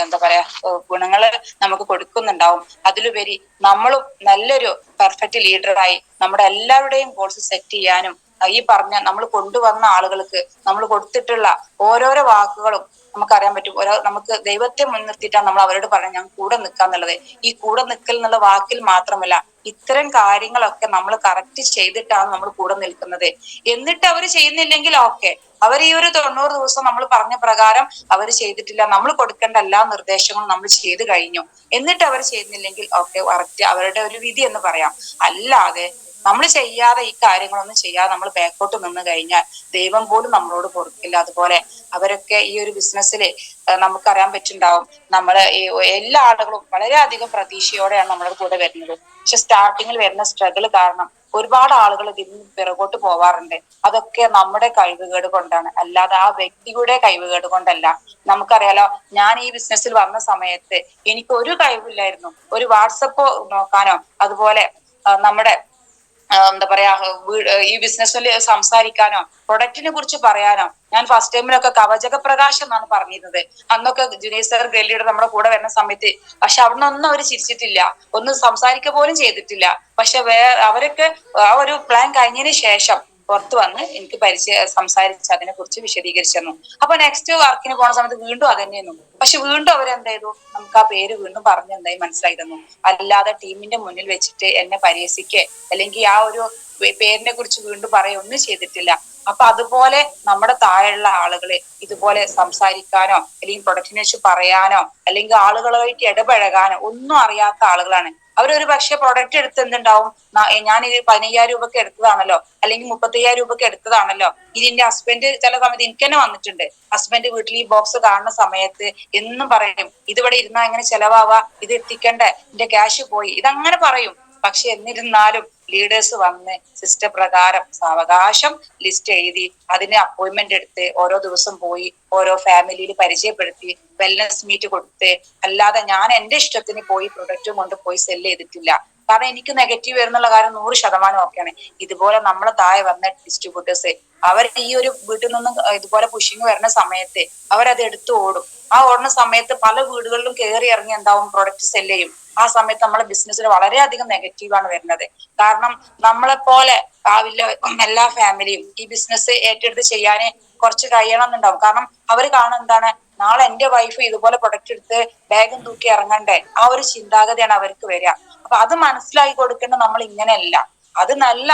എന്താ പറയാ ഗുണങ്ങള് നമുക്ക് കൊടുക്കുന്നുണ്ടാവും. അതിലുപരി നമ്മളും നല്ലൊരു പെർഫെക്റ്റ് ലീഡറായി നമ്മുടെ എല്ലാവരുടെയും ഗോൾസ് സെറ്റ് ചെയ്യാനും, ഈ പറഞ്ഞ നമ്മൾ കൊണ്ടുവന്ന ആളുകൾക്ക് നമ്മൾ കൊടുത്തിട്ടുള്ള ഓരോരോ വാക്കുകളും നമുക്കറിയാൻ പറ്റും. നമുക്ക് ദൈവത്തെ മുൻനിർത്തിയിട്ടാണ് നമ്മൾ അവരോട് പറഞ്ഞത് ഞാൻ കൂടെ നിൽക്കാന്നുള്ളത്. ഈ കൂടെ നിൽക്കൽ എന്നുള്ള വാക്കിൽ മാത്രമല്ല, ഇത്തരം കാര്യങ്ങളൊക്കെ നമ്മൾ കറക്റ്റ് ചെയ്തിട്ടാണ് നമ്മൾ കൂടെ നിൽക്കുന്നത്. എന്നിട്ട് അവർ ചെയ്യുന്നില്ലെങ്കിൽ ഓക്കെ, അവർ ഈ ഒരു 90 ദിവസം നമ്മൾ പറഞ്ഞ പ്രകാരം അവർ ചെയ്തിട്ടില്ല, നമ്മൾ കൊടുക്കേണ്ട എല്ലാ നിർദ്ദേശങ്ങളും നമ്മൾ ചെയ്തു കഴിഞ്ഞു, എന്നിട്ട് അവർ ചെയ്യുന്നില്ലെങ്കിൽ ഓക്കെ, കറക്റ്റ് അവരുടെ ഒരു വിധി എന്ന് പറയാം. അല്ലാതെ നമ്മൾ ചെയ്യാതെ ഈ കാര്യങ്ങളൊന്നും ചെയ്യാതെ നമ്മൾ ബാക്കോട്ട് നിന്ന് കഴിഞ്ഞാൽ ദൈവം പോലും നമ്മളോട് പൊറുക്കില്ല. അതുപോലെ അവരൊക്കെ ഈ ഒരു ബിസിനസ്സിൽ നമുക്കറിയാൻ പറ്റുണ്ടാവും, നമ്മള് എല്ലാ ആളുകളും വളരെയധികം പ്രതീക്ഷയോടെയാണ് നമ്മുടെ കൂടെ വരുന്നത്. പക്ഷെ സ്റ്റാർട്ടിങ്ങിൽ വരുന്ന സ്ട്രഗിൾ കാരണം ഒരുപാട് ആളുകൾ ഇതിന് പിറകോട്ട് പോവാറുണ്ട്. അതൊക്കെ നമ്മുടെ കഴിവുകേട് കൊണ്ടാണ്, അല്ലാതെ ആ വ്യക്തിയുടെ കഴിവുകേട് കൊണ്ടല്ല. നമുക്കറിയാലോ, ഞാൻ ഈ ബിസിനസ്സിൽ വന്ന സമയത്ത് എനിക്ക് ഒരു കഴിവില്ലായിരുന്നു. ഒരു വാട്സപ്പ് നോക്കാനോ അതുപോലെ നമ്മുടെ എന്താ പറയാ ഈ ബിസിനസ്സിൽ സംസാരിക്കാനോ പ്രൊഡക്റ്റിനെ കുറിച്ച് പറയാനോ ഞാൻ ഫസ്റ്റ് ടൈമിലൊക്കെ കവചക പ്രകാശം എന്നാണ് പറഞ്ഞിരുന്നത്. അന്നൊക്കെ ജുനൈദ് സർ ഗല്ലിയുടെ നമ്മുടെ കൂടെ വരുന്ന സമയത്ത്, പക്ഷെ അവിടെ ഒന്നും അവർ ചിരിച്ചിട്ടില്ല, ഒന്നും സംസാരിക്കുക പോലും ചെയ്തിട്ടില്ല. പക്ഷെ അവരൊക്കെ ആ ഒരു പ്ലാൻ കഴിഞ്ഞതിന് ശേഷം പുറത്തു വന്ന് എനിക്ക് സംസാരിച്ച് അതിനെ കുറിച്ച് വിശദീകരിച്ചു തന്നു. അപ്പൊ നെക്സ്റ്റ് വർക്കിന് പോണ സമയത്ത് വീണ്ടും അത് തന്നെയായിരുന്നു. പക്ഷെ വീണ്ടും അവരെന്ത് ചെയ്തു, നമുക്ക് ആ പേര് വീണ്ടും പറഞ്ഞ് എന്തായി മനസ്സിലായി തന്നു. അല്ലാതെ ടീമിന്റെ മുന്നിൽ വെച്ചിട്ട് എന്നെ പരിഹസിക്കേ അല്ലെങ്കിൽ ആ ഒരു പേരിനെ കുറിച്ച് വീണ്ടും ഒന്നും ചെയ്തിട്ടില്ല. അപ്പൊ അതുപോലെ നമ്മുടെ താഴെയുള്ള ആളുകളെ ഇതുപോലെ സംസാരിക്കാനോ അല്ലെങ്കിൽ പ്രൊഡക്റ്റിനെ കുറിച്ച് പറയാനോ അല്ലെങ്കിൽ ആളുകളായിട്ട് ഇടപഴകാനോ ഒന്നും അറിയാത്ത ആളുകളാണ്. അവരൊരു പക്ഷെ പ്രൊഡക്റ്റ് എടുത്ത് എന്തുണ്ടാവും, ഞാൻ ഇത് 15,000 രൂപക്ക് എടുത്തതാണല്ലോ, അല്ലെങ്കിൽ 35,000 രൂപക്ക് എടുത്തതാണല്ലോ, ഇതിന്റെ ഹസ്ബൻഡ് ചില സമയത്ത് എനിക്ക് തന്നെ വന്നിട്ടുണ്ട്. ഹസ്ബൻഡ് വീട്ടിൽ ഈ ബോക്സ് കാണുന്ന സമയത്ത് എന്നും പറയും, ഇതിവിടെ ഇരുന്നാ എങ്ങനെ ചെലവാവാ, ഇത് എത്തിക്കണ്ടേ, എന്റെ ക്യാഷ് പോയി, ഇതങ്ങനെ പറയും. പക്ഷെ എന്നിരുന്നാലും ലീഡേഴ്സ് വന്ന് സിസ്റ്റം പ്രകാരം സാവകാശം ലിസ്റ്റ് എഴുതി അതിന് അപ്പോയിന്റ്മെന്റ് എടുത്ത് ഓരോ ദിവസം പോയി ഓരോ ഫാമിലിയിൽ പരിചയപ്പെടുത്തി വെൽനസ് മീറ്റ് കൊടുത്ത്, അല്ലാതെ ഞാൻ എന്റെ ഇഷ്ടത്തിന് പോയി പ്രൊഡക്റ്റും കൊണ്ട് പോയി സെല് ചെയ്തിട്ടില്ല. കാരണം എനിക്ക് നെഗറ്റീവ് വരുന്നുള്ള കാര്യം 100% ഒക്കെയാണ്. ഇതുപോലെ നമ്മളെ താഴെ വന്ന ഡിസ്ട്രിബ്യൂട്ടേഴ്സ് അവർ ഈ ഒരു വീട്ടിൽ നിന്നും ഇതുപോലെ പുഷിങ് വരുന്ന സമയത്ത് അവരത് എടുത്തു ഓടും. ആ ഓടുന്ന സമയത്ത് പല വീടുകളിലും കയറി ഇറങ്ങി എന്താവും പ്രൊഡക്റ്റ് സെല് ചെയ്യും. ആ സമയത്ത് നമ്മളെ ബിസിനസ്സിൽ വളരെയധികം നെഗറ്റീവാണ് വരുന്നത്. കാരണം നമ്മളെ പോലെ ആവില്ല എല്ലാ ഫാമിലിയും ഈ ബിസിനസ് ഏറ്റെടുത്ത് ചെയ്യാന് കുറച്ച് കഴിയണം എന്നുണ്ടാവും. കാരണം അവർ കാണും എന്താണ്, നാളെ എന്റെ വൈഫ് ഇതുപോലെ പ്രൊഡക്റ്റ് എടുത്ത് ബാഗും തൂക്കി ഇറങ്ങണ്ടേ, ആ ഒരു ചിന്താഗതിയാണ് അവർക്ക് വരിക. അപ്പൊ അത് മനസ്സിലാക്കി കൊടുക്കേണ്ട നമ്മൾ ഇങ്ങനെയല്ല, അത് നല്ല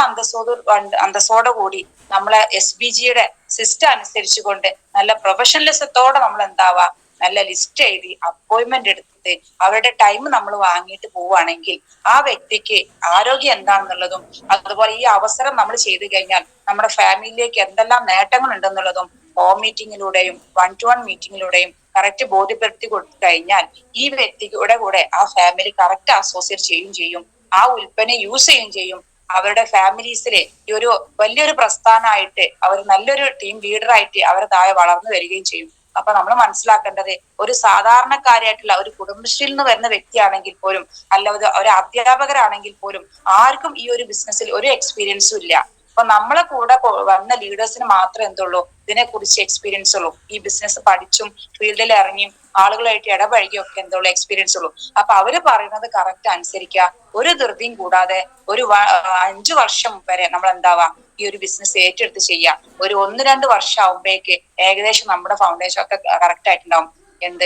അന്തസ്സോടെ കൂടി നമ്മളെ SBGയുടെ സിസ്റ്റം അനുസരിച്ചുകൊണ്ട് നല്ല പ്രൊഫഷണലിസത്തോടെ നമ്മൾ എന്താവാ നല്ല ലിസ്റ്റ് എഴുതി അപ്പോയിന്റ്മെന്റ് എടുത്ത് അവരുടെ ടൈം നമ്മൾ വാങ്ങിയിട്ട് പോവുകയാണെങ്കിൽ ആ വ്യക്തിക്ക് ആരോഗ്യം എന്താണെന്നുള്ളതും അതുപോലെ ഈ അവസരം നമ്മൾ ചെയ്തു കഴിഞ്ഞാൽ നമ്മുടെ ഫാമിലിയിലേക്ക് എന്തെല്ലാം നേട്ടങ്ങൾ ഉണ്ടെന്നുള്ളതും ഹോം മീറ്റിങ്ങിലൂടെയും 1-to-1 മീറ്റിങ്ങിലൂടെയും കറക്റ്റ് ബോധ്യപ്പെടുത്തി കൊടുത്തു കഴിഞ്ഞാൽ ഈ വ്യക്തിയുടെ കൂടെ ആ ഫാമിലി കറക്റ്റ് അസോസിയേറ്റ് ചെയ്യും, ആ ഉൽപ്പന്നം യൂസ് ചെയ്യും. അവരുടെ ഫാമിലീസിലെ ഈ ഒരു വലിയൊരു പ്രസ്ഥാനമായിട്ട് അവർ നല്ലൊരു ടീം ലീഡറായിട്ട് അവർ താഴെ വളർന്നു വരികയും ചെയ്യും. അപ്പൊ നമ്മൾ മനസ്സിലാക്കേണ്ടത് ഒരു സാധാരണക്കാരായിട്ടുള്ള ഒരു കുടുംബശ്രീയിൽ നിന്ന് വരുന്ന വ്യക്തിയാണെങ്കിൽ പോലും, അല്ല ഒരു അധ്യാപകരാണെങ്കിൽ പോലും ആർക്കും ഈ ഒരു ബിസിനസ്സിൽ ഒരു എക്സ്പീരിയൻസും ഇല്ല. അപ്പൊ നമ്മളെ കൂടെ വന്ന ലീഡേഴ്സിന് മാത്രമേ എന്തുള്ളൂ ഇതിനെ കുറിച്ച് എക്സ്പീരിയൻസ് ഉള്ളൂ. ഈ ബിസിനസ് പഠിച്ചും ഫീൽഡിൽ ഇറങ്ങിയും ആളുകളായിട്ട് ഇടപഴകിയും ഒക്കെ എന്തുള്ളൂ എക്സ്പീരിയൻസ് ഉള്ളൂ. അപ്പൊ അവര് പറയുന്നത് കറക്റ്റ് അനുസരിക്കുക, ഒരു ധൃതിയും കൂടാതെ ഒരു 5 വർഷം വരെ നമ്മൾ എന്താവാ ഈ ഒരു ബിസിനസ് ഏറ്റെടുത്ത് ചെയ്യാം. ഒരു 1-2 വർഷം ആകുമ്പോഴേക്ക് ഏകദേശം നമ്മുടെ ഫൗണ്ടേഷൻ ഒക്കെ കറക്റ്റ് ആയിട്ടുണ്ടാവും.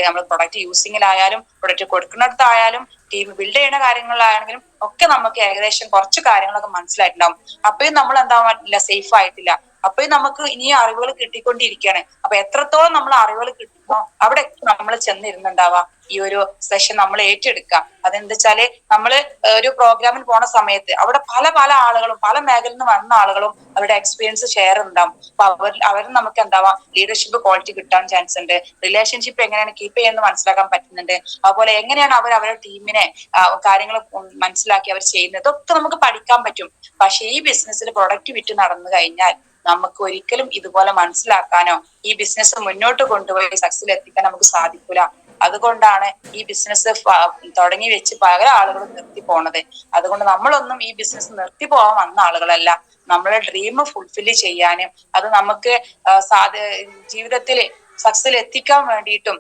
നമ്മൾ പ്രൊഡക്റ്റ് യൂസിങ്ങിലായാലും പ്രൊഡക്റ്റ് കൊടുക്കുന്നിടത്തായാലും ടീം ബിൽഡ് ചെയ്യുന്ന കാര്യങ്ങളിലാണെങ്കിലും ഒക്കെ നമുക്ക് ഏകദേശം കുറച്ച് കാര്യങ്ങളൊക്കെ മനസ്സിലായിട്ടുണ്ടാവും. അപ്പോഴും നമ്മൾ എന്താവാൻ സേഫ് ആയിട്ടില്ല. അപ്പോഴും നമുക്ക് ഇനി അറിവുകൾ കിട്ടിക്കൊണ്ടിരിക്കുകയാണ്. അപ്പൊ എത്രത്തോളം നമ്മൾ അറിവുകൾ കിട്ടുമോ അവിടെ നമ്മൾ ചെന്നിരുന്നുണ്ടാവാ ഈ ഒരു സെഷൻ നമ്മൾ ഏറ്റെടുക്കുക. അതെന്താ വെച്ചാല് നമ്മള് ഒരു പ്രോഗ്രാമിൽ പോണ സമയത്ത് അവിടെ പല പല ആളുകളും പല മേഖലയിൽ നിന്ന് വന്ന ആളുകളും അവരുടെ എക്സ്പീരിയൻസ് ഷെയർ ഉണ്ടാവും. അപ്പൊ അവരും നമുക്ക് എന്താവാ ലീഡർഷിപ്പ് ക്വാളിറ്റി കിട്ടാൻ ചാൻസ് ഉണ്ട്. റിലേഷൻഷിപ്പ് എങ്ങനെയാണ് കീപ്പ് ചെയ്യുന്നത് മനസ്സിലാക്കാൻ പറ്റുന്നുണ്ട്. അതുപോലെ എങ്ങനെയാണ് അവരുടെ ടീമിനെ കാര്യങ്ങൾ മനസ്സിലാക്കി അവർ ചെയ്യുന്നത്, ഇതൊക്കെ നമുക്ക് പഠിക്കാൻ പറ്റും. പക്ഷെ ഈ ബിസിനസ്സിൽ പ്രൊഡക്റ്റ് വിറ്റ് നടന്നു കഴിഞ്ഞാൽ നമുക്ക് ഒരിക്കലും ഇതുപോലെ മനസ്സിലാക്കാനോ ഈ ബിസിനസ് മുന്നോട്ട് കൊണ്ടുപോയി സക്സസ് എത്തിക്കാൻ നമുക്ക് സാധിക്കൂല. അതുകൊണ്ടാണ് ഈ ബിസിനസ് തുടങ്ങി വെച്ച് പല ആളുകളും നിർത്തി പോണത്. അതുകൊണ്ട് നമ്മളൊന്നും ഈ ബിസിനസ് നിർത്തി പോകാൻ വന്ന ആളുകളല്ല. നമ്മളെ ഡ്രീം ഫുൾഫില്ല് ചെയ്യാനും അത് നമുക്ക് ജീവിതത്തിൽ സക്സസ് എത്തിക്കാൻ വേണ്ടിയിട്ടും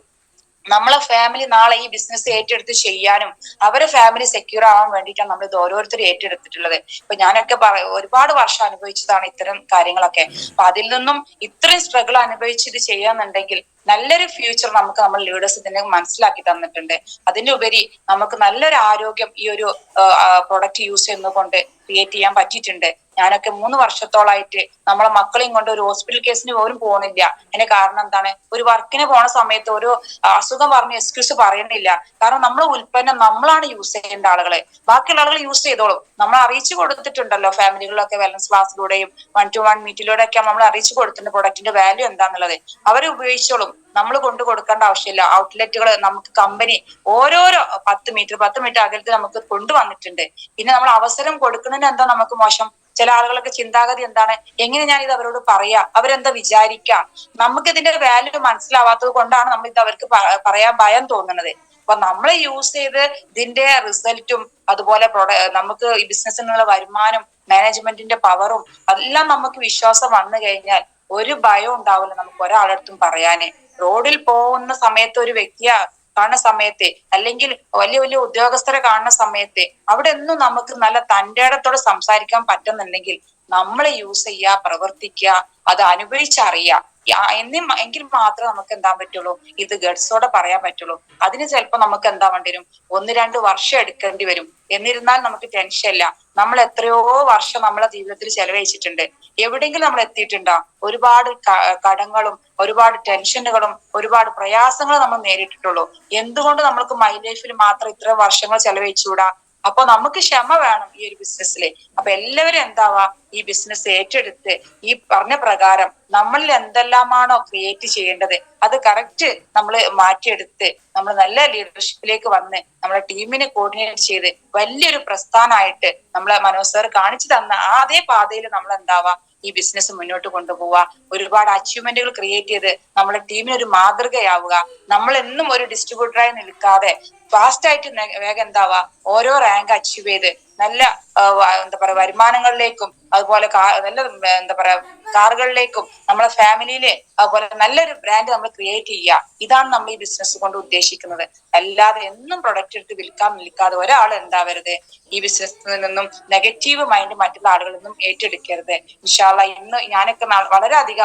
നമ്മളെ ഫാമിലി നാളെ ഈ ബിസിനസ് ഏറ്റെടുത്ത് ചെയ്യാനും അവരെ ഫാമിലി സെക്യൂർ ആവാൻ വേണ്ടിയിട്ടാണ് നമ്മൾ ഇത് ഓരോരുത്തരും ഏറ്റെടുത്തിട്ടുള്ളത്. ഇപ്പൊ ഞാനൊക്കെ ഒരുപാട് വർഷം അനുഭവിച്ചതാണ് ഇത്തരം കാര്യങ്ങളൊക്കെ. അപ്പൊ അതിൽ നിന്നും ഇത്രയും സ്ട്രഗിൾ അനുഭവിച്ച് ഇത് ചെയ്യാന്നുണ്ടെങ്കിൽ നല്ലൊരു ഫ്യൂച്ചർ നമുക്ക് നമ്മൾ ലീഡേഴ്സ് ഇതിനെ മനസ്സിലാക്കി തന്നിട്ടുണ്ട്. അതിനുപരി നമുക്ക് നല്ലൊരു ആരോഗ്യം ഈ ഒരു പ്രൊഡക്റ്റ് യൂസ് ചെയ്യുന്നതുകൊണ്ട് ക്രിയേറ്റ് ചെയ്യാൻ പറ്റിയിട്ടുണ്ട്. ഞാനൊക്കെ 3 വർഷത്തോളായിട്ട് നമ്മളെ മക്കളെയും കൊണ്ട് ഒരു ഹോസ്പിറ്റൽ കേസിന് പോലും പോകുന്നില്ല. അതിന്റെ കാരണം എന്താണ്? ഒരു വർക്കിന് പോണ സമയത്ത് ഒരു അസുഖം പറഞ്ഞ് എക്സ്ക്യൂസ് പറയണില്ല. കാരണം നമ്മളെ ഉൽപ്പന്നം നമ്മളാണ് യൂസ് ചെയ്യേണ്ട ആളുകളെ, ബാക്കിയുള്ള ആളുകൾ യൂസ് ചെയ്തോളും. നമ്മൾ അറിയിച്ചു കൊടുത്തിട്ടുണ്ടല്ലോ ഫാമിലികളിലൊക്കെ വെൽനസ് ക്ലാസ്സിലൂടെയും 1-to-1 മീറ്റിലൂടെ ഒക്കെ നമ്മൾ അറിയിച്ചു കൊടുത്തിട്ടുണ്ട് പ്രൊഡക്റ്റിന്റെ വാല്യൂ എന്താന്നുള്ളത്. അവരെ ഉപയോഗിച്ചോളും, നമ്മൾ കൊണ്ടു കൊടുക്കേണ്ട ആവശ്യമില്ല. ഔട്ട്ലെറ്റുകൾ നമുക്ക് കമ്പനി ഓരോരോ 10 മീറ്റർ അകലത്തിൽ നമുക്ക് കൊണ്ടുവന്നിട്ടുണ്ട്. പിന്നെ നമ്മൾ അവസരം കൊടുക്കുന്നതിന് എന്താ നമുക്ക് മോശം? ചില ആളുകളൊക്കെ ചിന്താഗതി എന്താണ്, എങ്ങനെ ഞാൻ ഇത് അവരോട് പറയാ, അവരെന്താ വിചാരിക്കാം? നമുക്ക് ഇതിന്റെ വാല്യൂ മനസ്സിലാവാത്തത് കൊണ്ടാണ് നമ്മൾ ഇത് അവർക്ക് പറയാൻ ഭയം തോന്നുന്നത്. അപ്പൊ നമ്മൾ യൂസ് ചെയ്ത് ഇതിന്റെ റിസൾട്ടും അതുപോലെ നമുക്ക് ഈ ബിസിനസ്സിനുള്ള വരുമാനം മാനേജ്മെന്റിന്റെ പവറും എല്ലാം നമുക്ക് വിശ്വാസം വന്നു കഴിഞ്ഞാൽ ഒരു ഭയം ഉണ്ടാവില്ല നമുക്ക് ഒരാളടുത്തും പറയാന്. റോഡിൽ പോകുന്ന സമയത്ത് ഒരു വ്യക്തിയെ കാണുന്ന സമയത്ത് അല്ലെങ്കിൽ വലിയ വലിയ ഉദ്യോഗസ്ഥരെ കാണുന്ന സമയത്ത് അവിടെ ഒന്നും നമുക്ക് നല്ല തന്റേടത്തോടെ സംസാരിക്കാൻ പറ്റുന്നുണ്ടെങ്കിൽ നമ്മൾ യൂസ് ചെയ്യുക, പ്രവർത്തിക്കുക, അത് അനുഭവിച്ചറിയുക എങ്കിൽ മാത്രമേ നമുക്ക് എന്താ പറ്റുള്ളൂ, ഇത് ഗഡ്സോടെ പറയാൻ പറ്റുള്ളൂ. അതിന് ചിലപ്പോ നമുക്ക് എന്താ വേണ്ടി വരും, 1-2 വർഷം എടുക്കേണ്ടി വരും. എന്നിരുന്നാൽ നമുക്ക് ടെൻഷൻ ഇല്ല. നമ്മൾ എത്രയോ വർഷം നമ്മളെ ജീവിതത്തിൽ ചെലവഴിച്ചിട്ടുണ്ട്. എവിടെയെങ്കിലും നമ്മൾ എത്തിയിട്ടുണ്ടോ? ഒരുപാട് കടങ്ങളും ഒരുപാട് ടെൻഷനുകളും ഒരുപാട് പ്രയാസങ്ങളും നമ്മൾ നേരിട്ടിട്ടുള്ളൂ. എന്തുകൊണ്ട് നമ്മൾക്ക് മൈ ലൈഫിൽ മാത്രം ഇത്ര വർഷങ്ങൾ ചെലവഴിച്ചുകൂടാ? അപ്പൊ നമുക്ക് ക്ഷമ വേണം ഈ ഒരു ബിസിനസ്സില്. അപ്പൊ എല്ലാവരും എന്താവാ ഈ ബിസിനസ് ഏറ്റെടുത്ത് ഈ പറഞ്ഞ പ്രകാരം നമ്മളിൽ എന്തെല്ലാമാണോ ക്രിയേറ്റ് ചെയ്യേണ്ടത് അത് കറക്റ്റ് നമ്മൾ മാറ്റിയെടുത്ത് നമ്മൾ നല്ല ലീഡർഷിപ്പിലേക്ക് വന്ന് നമ്മളെ ടീമിനെ കോർഡിനേറ്റ് ചെയ്ത് വലിയൊരു പ്രസ്ഥാനമായിട്ട് നമ്മളെ മനോജ് സർ കാണിച്ചു തന്ന അതേ പാതയിൽ നമ്മൾ എന്താവാ ഈ ബിസിനസ് മുന്നോട്ട് കൊണ്ടുപോവുക. ഒരുപാട് അച്ചീവ്മെന്റുകൾ ക്രിയേറ്റ് ചെയ്ത് നമ്മുടെ ടീമിന് ഒരു മാതൃകയാവുക. നമ്മൾ എന്നും ഒരു ഡിസ്ട്രിബ്യൂട്ടറായി നിൽക്കാതെ ഫാസ്റ്റ് ആയിട്ട് വേഗം എന്താവാ ഓരോ റാങ്ക് അച്ചീവ് ചെയ്ത് നല്ല എന്താ പറയാ വരുമാനങ്ങളിലേക്കും അതുപോലെ നല്ല എന്താ പറയാ കാറുകളിലേക്കും നമ്മളെ ഫാമിലിയിലെ അതുപോലെ നല്ലൊരു ബ്രാൻഡ് നമ്മൾ ക്രിയേറ്റ് ചെയ്യുക. ഇതാണ് നമ്മൾ ഈ ബിസിനസ് കൊണ്ട് ഉദ്ദേശിക്കുന്നത്. അല്ലാതെ എന്നും പ്രൊഡക്റ്റ് എടുത്ത് നിൽക്കാതെ ഒരാൾ എന്താവരുത് ഈ ബിസിനസ്സിൽ നിന്നും നെഗറ്റീവ് മൈൻഡ് മറ്റുള്ള ആളുകളിൽ നിന്നും ഏറ്റെടുക്കരുത്. ഇൻഷാ അല്ലാഹ് ഇന്ന് ഞാനൊക്കെ വളരെയധികം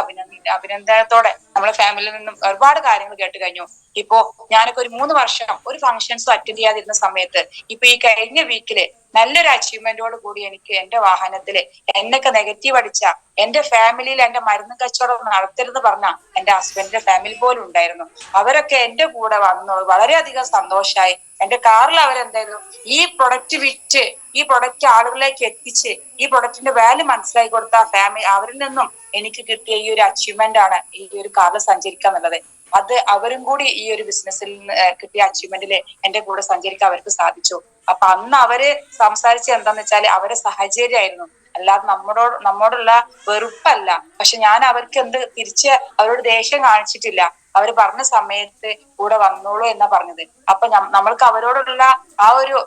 അഭിനന്ദനത്തോടെ നമ്മളെ ഫാമിലിയിൽ നിന്നും ഒരുപാട് കാര്യങ്ങൾ കേട്ട് കഴിഞ്ഞു. ഇപ്പോ ഞാനൊക്കെ ഒരു 3 വർഷം ഒരു ഫംഗ്ഷൻസും അറ്റൻഡ് ചെയ്യാതിരുന്ന സമയത്ത് ഇപ്പൊ ഈ കഴിഞ്ഞ വീക്കില് നല്ലൊരു അച്ചീവ്മെന്റോട് കൂടി എനിക്ക് എന്റെ വാഹനത്തില് എന്നൊക്കെ നെഗറ്റീവ് അടിച്ച എന്റെ ഫാമിലിയിൽ എന്റെ മരുന്ന് കച്ചവടം നടത്തരുത് പറഞ്ഞ എന്റെ ഹസ്ബൻഡിന്റെ ഫാമിലി പോലും ഉണ്ടായിരുന്നു. അവരൊക്കെ എന്റെ കൂടെ വന്നു, വളരെയധികം സന്തോഷമായി. എന്റെ കാറിൽ അവരെന്തായിരുന്നു ഈ പ്രൊഡക്റ്റ് വിറ്റ് ഈ പ്രൊഡക്റ്റ് ആളുകളിലേക്ക് എത്തിച്ച് ഈ പ്രൊഡക്റ്റിന്റെ വാല്യൂ മനസ്സിലാക്കി കൊടുത്ത ഫാമിലി അവരിൽ നിന്നും എനിക്ക് കിട്ടിയ ഈ ഒരു അച്ചീവ്മെന്റ് ആണ് ഈ ഒരു കാറിൽ സഞ്ചരിക്കുക എന്നുള്ളത്. അത് അവരും കൂടി ഈ ഒരു ബിസിനസ്സിൽ കിട്ടിയ അച്ചീവ്മെന്റില് എന്റെ കൂടെ സഞ്ചരിക്കാൻ അവർക്ക് സാധിച്ചു. അപ്പൊ അന്ന് അവര് സംസാരിച്ചത് എന്താന്ന് വെച്ചാല് അവരെ സാഹചര്യമായിരുന്നു, അല്ലാതെ നമ്മോടുള്ള വെറുപ്പല്ല. പക്ഷെ ഞാൻ അവർക്ക് തിരിച്ച് അവരോട് ദേഷ്യം കാണിച്ചിട്ടില്ല. അവര് പറഞ്ഞ സമയത്ത് കൂടെ വന്നോളൂ എന്നാ പറഞ്ഞത്. അപ്പൊ നമ്മൾക്ക് അവരോടുള്ള ആ ഒരു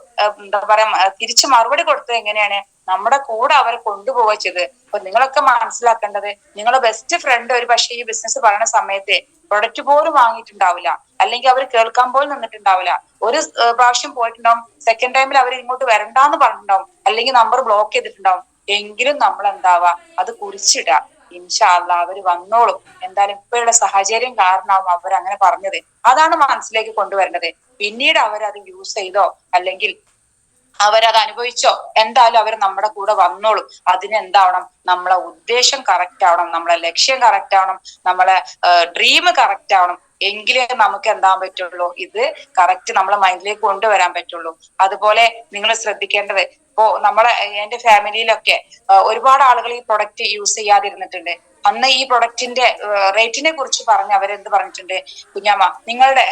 എന്താ പറയാ തിരിച്ചു മറുപടി കൊടുത്തത് എങ്ങനെയാണ്, നമ്മുടെ കൂടെ അവരെ കൊണ്ടുപോവുക ചെയ്ത്. അപ്പൊ നിങ്ങളൊക്കെ മനസ്സിലാക്കേണ്ടത്, നിങ്ങളെ ബെസ്റ്റ് ഫ്രണ്ട് ഒരു പക്ഷേ ഈ ബിസിനസ് പറയുന്ന സമയത്ത് പ്രൊഡക്റ്റ് പോലും വാങ്ങിയിട്ടുണ്ടാവില്ല, അല്ലെങ്കിൽ അവർ കേൾക്കാൻ പോലും നിന്നിട്ടുണ്ടാവില്ല. ഒരു പ്രാവശ്യം പോയിട്ടുണ്ടാവും, സെക്കൻഡ് ടൈമിൽ അവർ ഇങ്ങോട്ട് വരണ്ടാന്ന് പറഞ്ഞിട്ടുണ്ടാവും, അല്ലെങ്കിൽ നമ്പർ ബ്ലോക്ക് ചെയ്തിട്ടുണ്ടാവും. എങ്കിലും നമ്മൾ എന്താവാ അത് കുറിച്ചിടുക. ഇൻഷാ അല്ലാഹ് അവര് വന്നോളും. എന്തായാലും ഇപ്പോഴുള്ള സാഹചര്യം കാരണമാവും അവർ അങ്ങനെ പറഞ്ഞത്. അതാണ് മനസ്സിലേക്ക് കൊണ്ടുവരേണ്ടത്. പിന്നീട് അവരത് യൂസ് ചെയ്തോ അല്ലെങ്കിൽ അവരത് അനുഭവിച്ചോ, എന്തായാലും അവർ നമ്മുടെ കൂടെ വന്നോളും. അതിനെന്താവണം, നമ്മളെ ഉദ്ദേശം കറക്റ്റ് ആവണം, നമ്മളെ ലക്ഷ്യം കറക്റ്റ് ആവണം, നമ്മളെ ഡ്രീം കറക്റ്റ് ആവണം. എങ്കിലേ നമുക്ക് എന്താൻ പറ്റുള്ളൂ, ഇത് കറക്റ്റ് നമ്മളെ മൈൻഡിലേക്ക് കൊണ്ടുവരാൻ പറ്റുള്ളൂ. അതുപോലെ നിങ്ങൾ ശ്രദ്ധിക്കേണ്ടത്, ഇപ്പോ എന്റെ ഫാമിലിയിലൊക്കെ ഒരുപാട് ആളുകൾ ഈ പ്രൊഡക്റ്റ് യൂസ് ചെയ്യാതിരുന്നിട്ടുണ്ട്. അന്ന് ഈ പ്രൊഡക്റ്റിന്റെ റേറ്റിനെ കുറിച്ച് പറഞ്ഞ് അവരെന്ത് പറഞ്ഞിട്ടുണ്ട്, കുഞ്ഞാമ്മ നിങ്ങളുടെ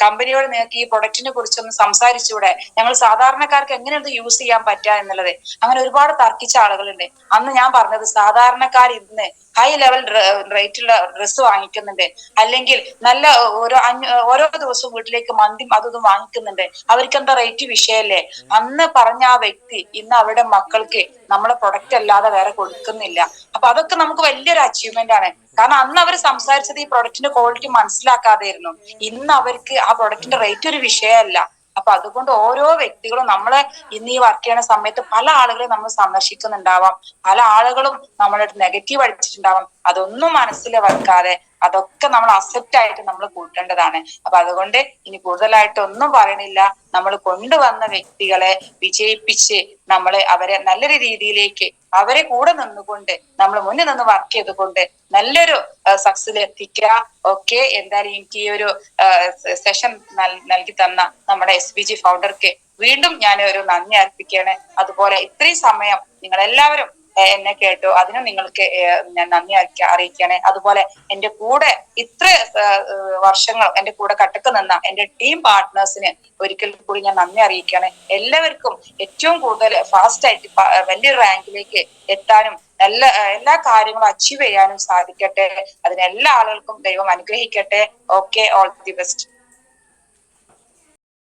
കമ്പനിയോട് നിങ്ങൾക്ക് ഈ പ്രൊഡക്റ്റിനെ കുറിച്ചൊന്ന് സംസാരിച്ചൂടെ, ഞങ്ങൾ സാധാരണക്കാർക്ക് എങ്ങനെ ഇത് യൂസ് ചെയ്യാൻ പറ്റുക എന്നുള്ളത്. അങ്ങനെ ഒരുപാട് തർക്കിച്ച ആളുകളുണ്ട്. അന്ന് ഞാൻ പറഞ്ഞത്, സാധാരണക്കാർ ഇന്ന് ഹൈ ലെവൽ റേറ്റുള്ള ഡ്രസ്സ് വാങ്ങിക്കുന്നുണ്ട്, അല്ലെങ്കിൽ നല്ല ഓരോ ദിവസവും വീട്ടിലേക്ക് മന്തിയും അതും വാങ്ങിക്കുന്നുണ്ട്. അവർക്ക് എന്താ റേറ്റ് വിഷയല്ലേ? അന്ന് പറഞ്ഞ ആ വ്യക്തി ഇന്ന് അവരുടെ മക്കൾക്ക് നമ്മളെ പ്രൊഡക്റ്റ് അല്ലാതെ വേറെ കൊടുക്കുന്നില്ല. അപ്പൊ അതൊക്കെ നമുക്ക് വലിയൊരു അച്ചീവ്മെന്റ് ആണ്. കാരണം അന്ന് അവർ സംസാരിച്ചത് ഈ പ്രൊഡക്റ്റിന്റെ ക്വാളിറ്റി മനസ്സിലാക്കാതെയായിരുന്നു. ഇന്ന് അവർക്ക് ആ പ്രൊഡക്റ്റിന്റെ റേറ്റ് ഒരു വിഷയമല്ല. അപ്പൊ അതുകൊണ്ട് ഓരോ വ്യക്തികളും നമ്മളെ ഇന്ന് ഈ വർക്ക് ചെയ്യുന്ന സമയത്ത് പല ആളുകളെയും നമ്മൾ സന്ദർശിക്കുന്നുണ്ടാവാം, പല ആളുകളും നമ്മളെ നെഗറ്റീവ് അടിച്ചിട്ടുണ്ടാവാം. അതൊന്നും മനസ്സിൽ വെക്കാതെ അതൊക്കെ നമ്മൾ അക്സെപ്റ്റ് ആയിട്ട് നമ്മൾ കൂട്ടേണ്ടതാണ്. അപ്പൊ അതുകൊണ്ട് ഇനി കൂടുതലായിട്ട് ഒന്നും പറയണില്ല. നമ്മൾ കൊണ്ടുവന്ന വ്യക്തികളെ വിജയിപ്പിച്ച് അവരെ നല്ലൊരു രീതിയിലേക്ക് അവരെ കൂടെ നിന്നുകൊണ്ട് നമ്മൾ മുന്നിൽ നിന്ന് വർക്ക് ചെയ്തുകൊണ്ട് നല്ലൊരു സക്സസ് എത്തിക്കുക. ഓക്കെ, എന്തായാലും എനിക്ക് ഈ ഒരു സെഷൻ നൽകി തന്ന നമ്മുടെ SBG ഫൗണ്ടർക്ക് വീണ്ടും ഞാൻ ഒരു നന്ദി അർപ്പിക്കുകയാണ്. അതുപോലെ ഇത്രയും സമയം നിങ്ങൾ എല്ലാവരും എന്നെ കേട്ടു, അതിനും നിങ്ങൾക്ക് ഞാൻ നന്ദി അറിയിക്കുകയാണ്. അതുപോലെ എന്റെ കൂടെ ഇത്ര വർഷങ്ങൾ എന്റെ കൂടെ കട്ടക്ക് നിന്ന എന്റെ ടീം പാർട്ട്നേഴ്സിന് ഒരിക്കൽ കൂടി ഞാൻ നന്ദി അറിയിക്കുകയാണ്. എല്ലാവർക്കും ഏറ്റവും കൂടുതൽ ഫാസ്റ്റ് ആയിട്ട് വലിയൊരു റാങ്കിലേക്ക് എത്താനും എല്ലാ കാര്യങ്ങളും അച്ചീവ് ചെയ്യാനും സാധിക്കട്ടെ. അതിന് എല്ലാ ആളുകൾക്കും ദൈവം അനുഗ്രഹിക്കട്ടെ. Okay, all the best.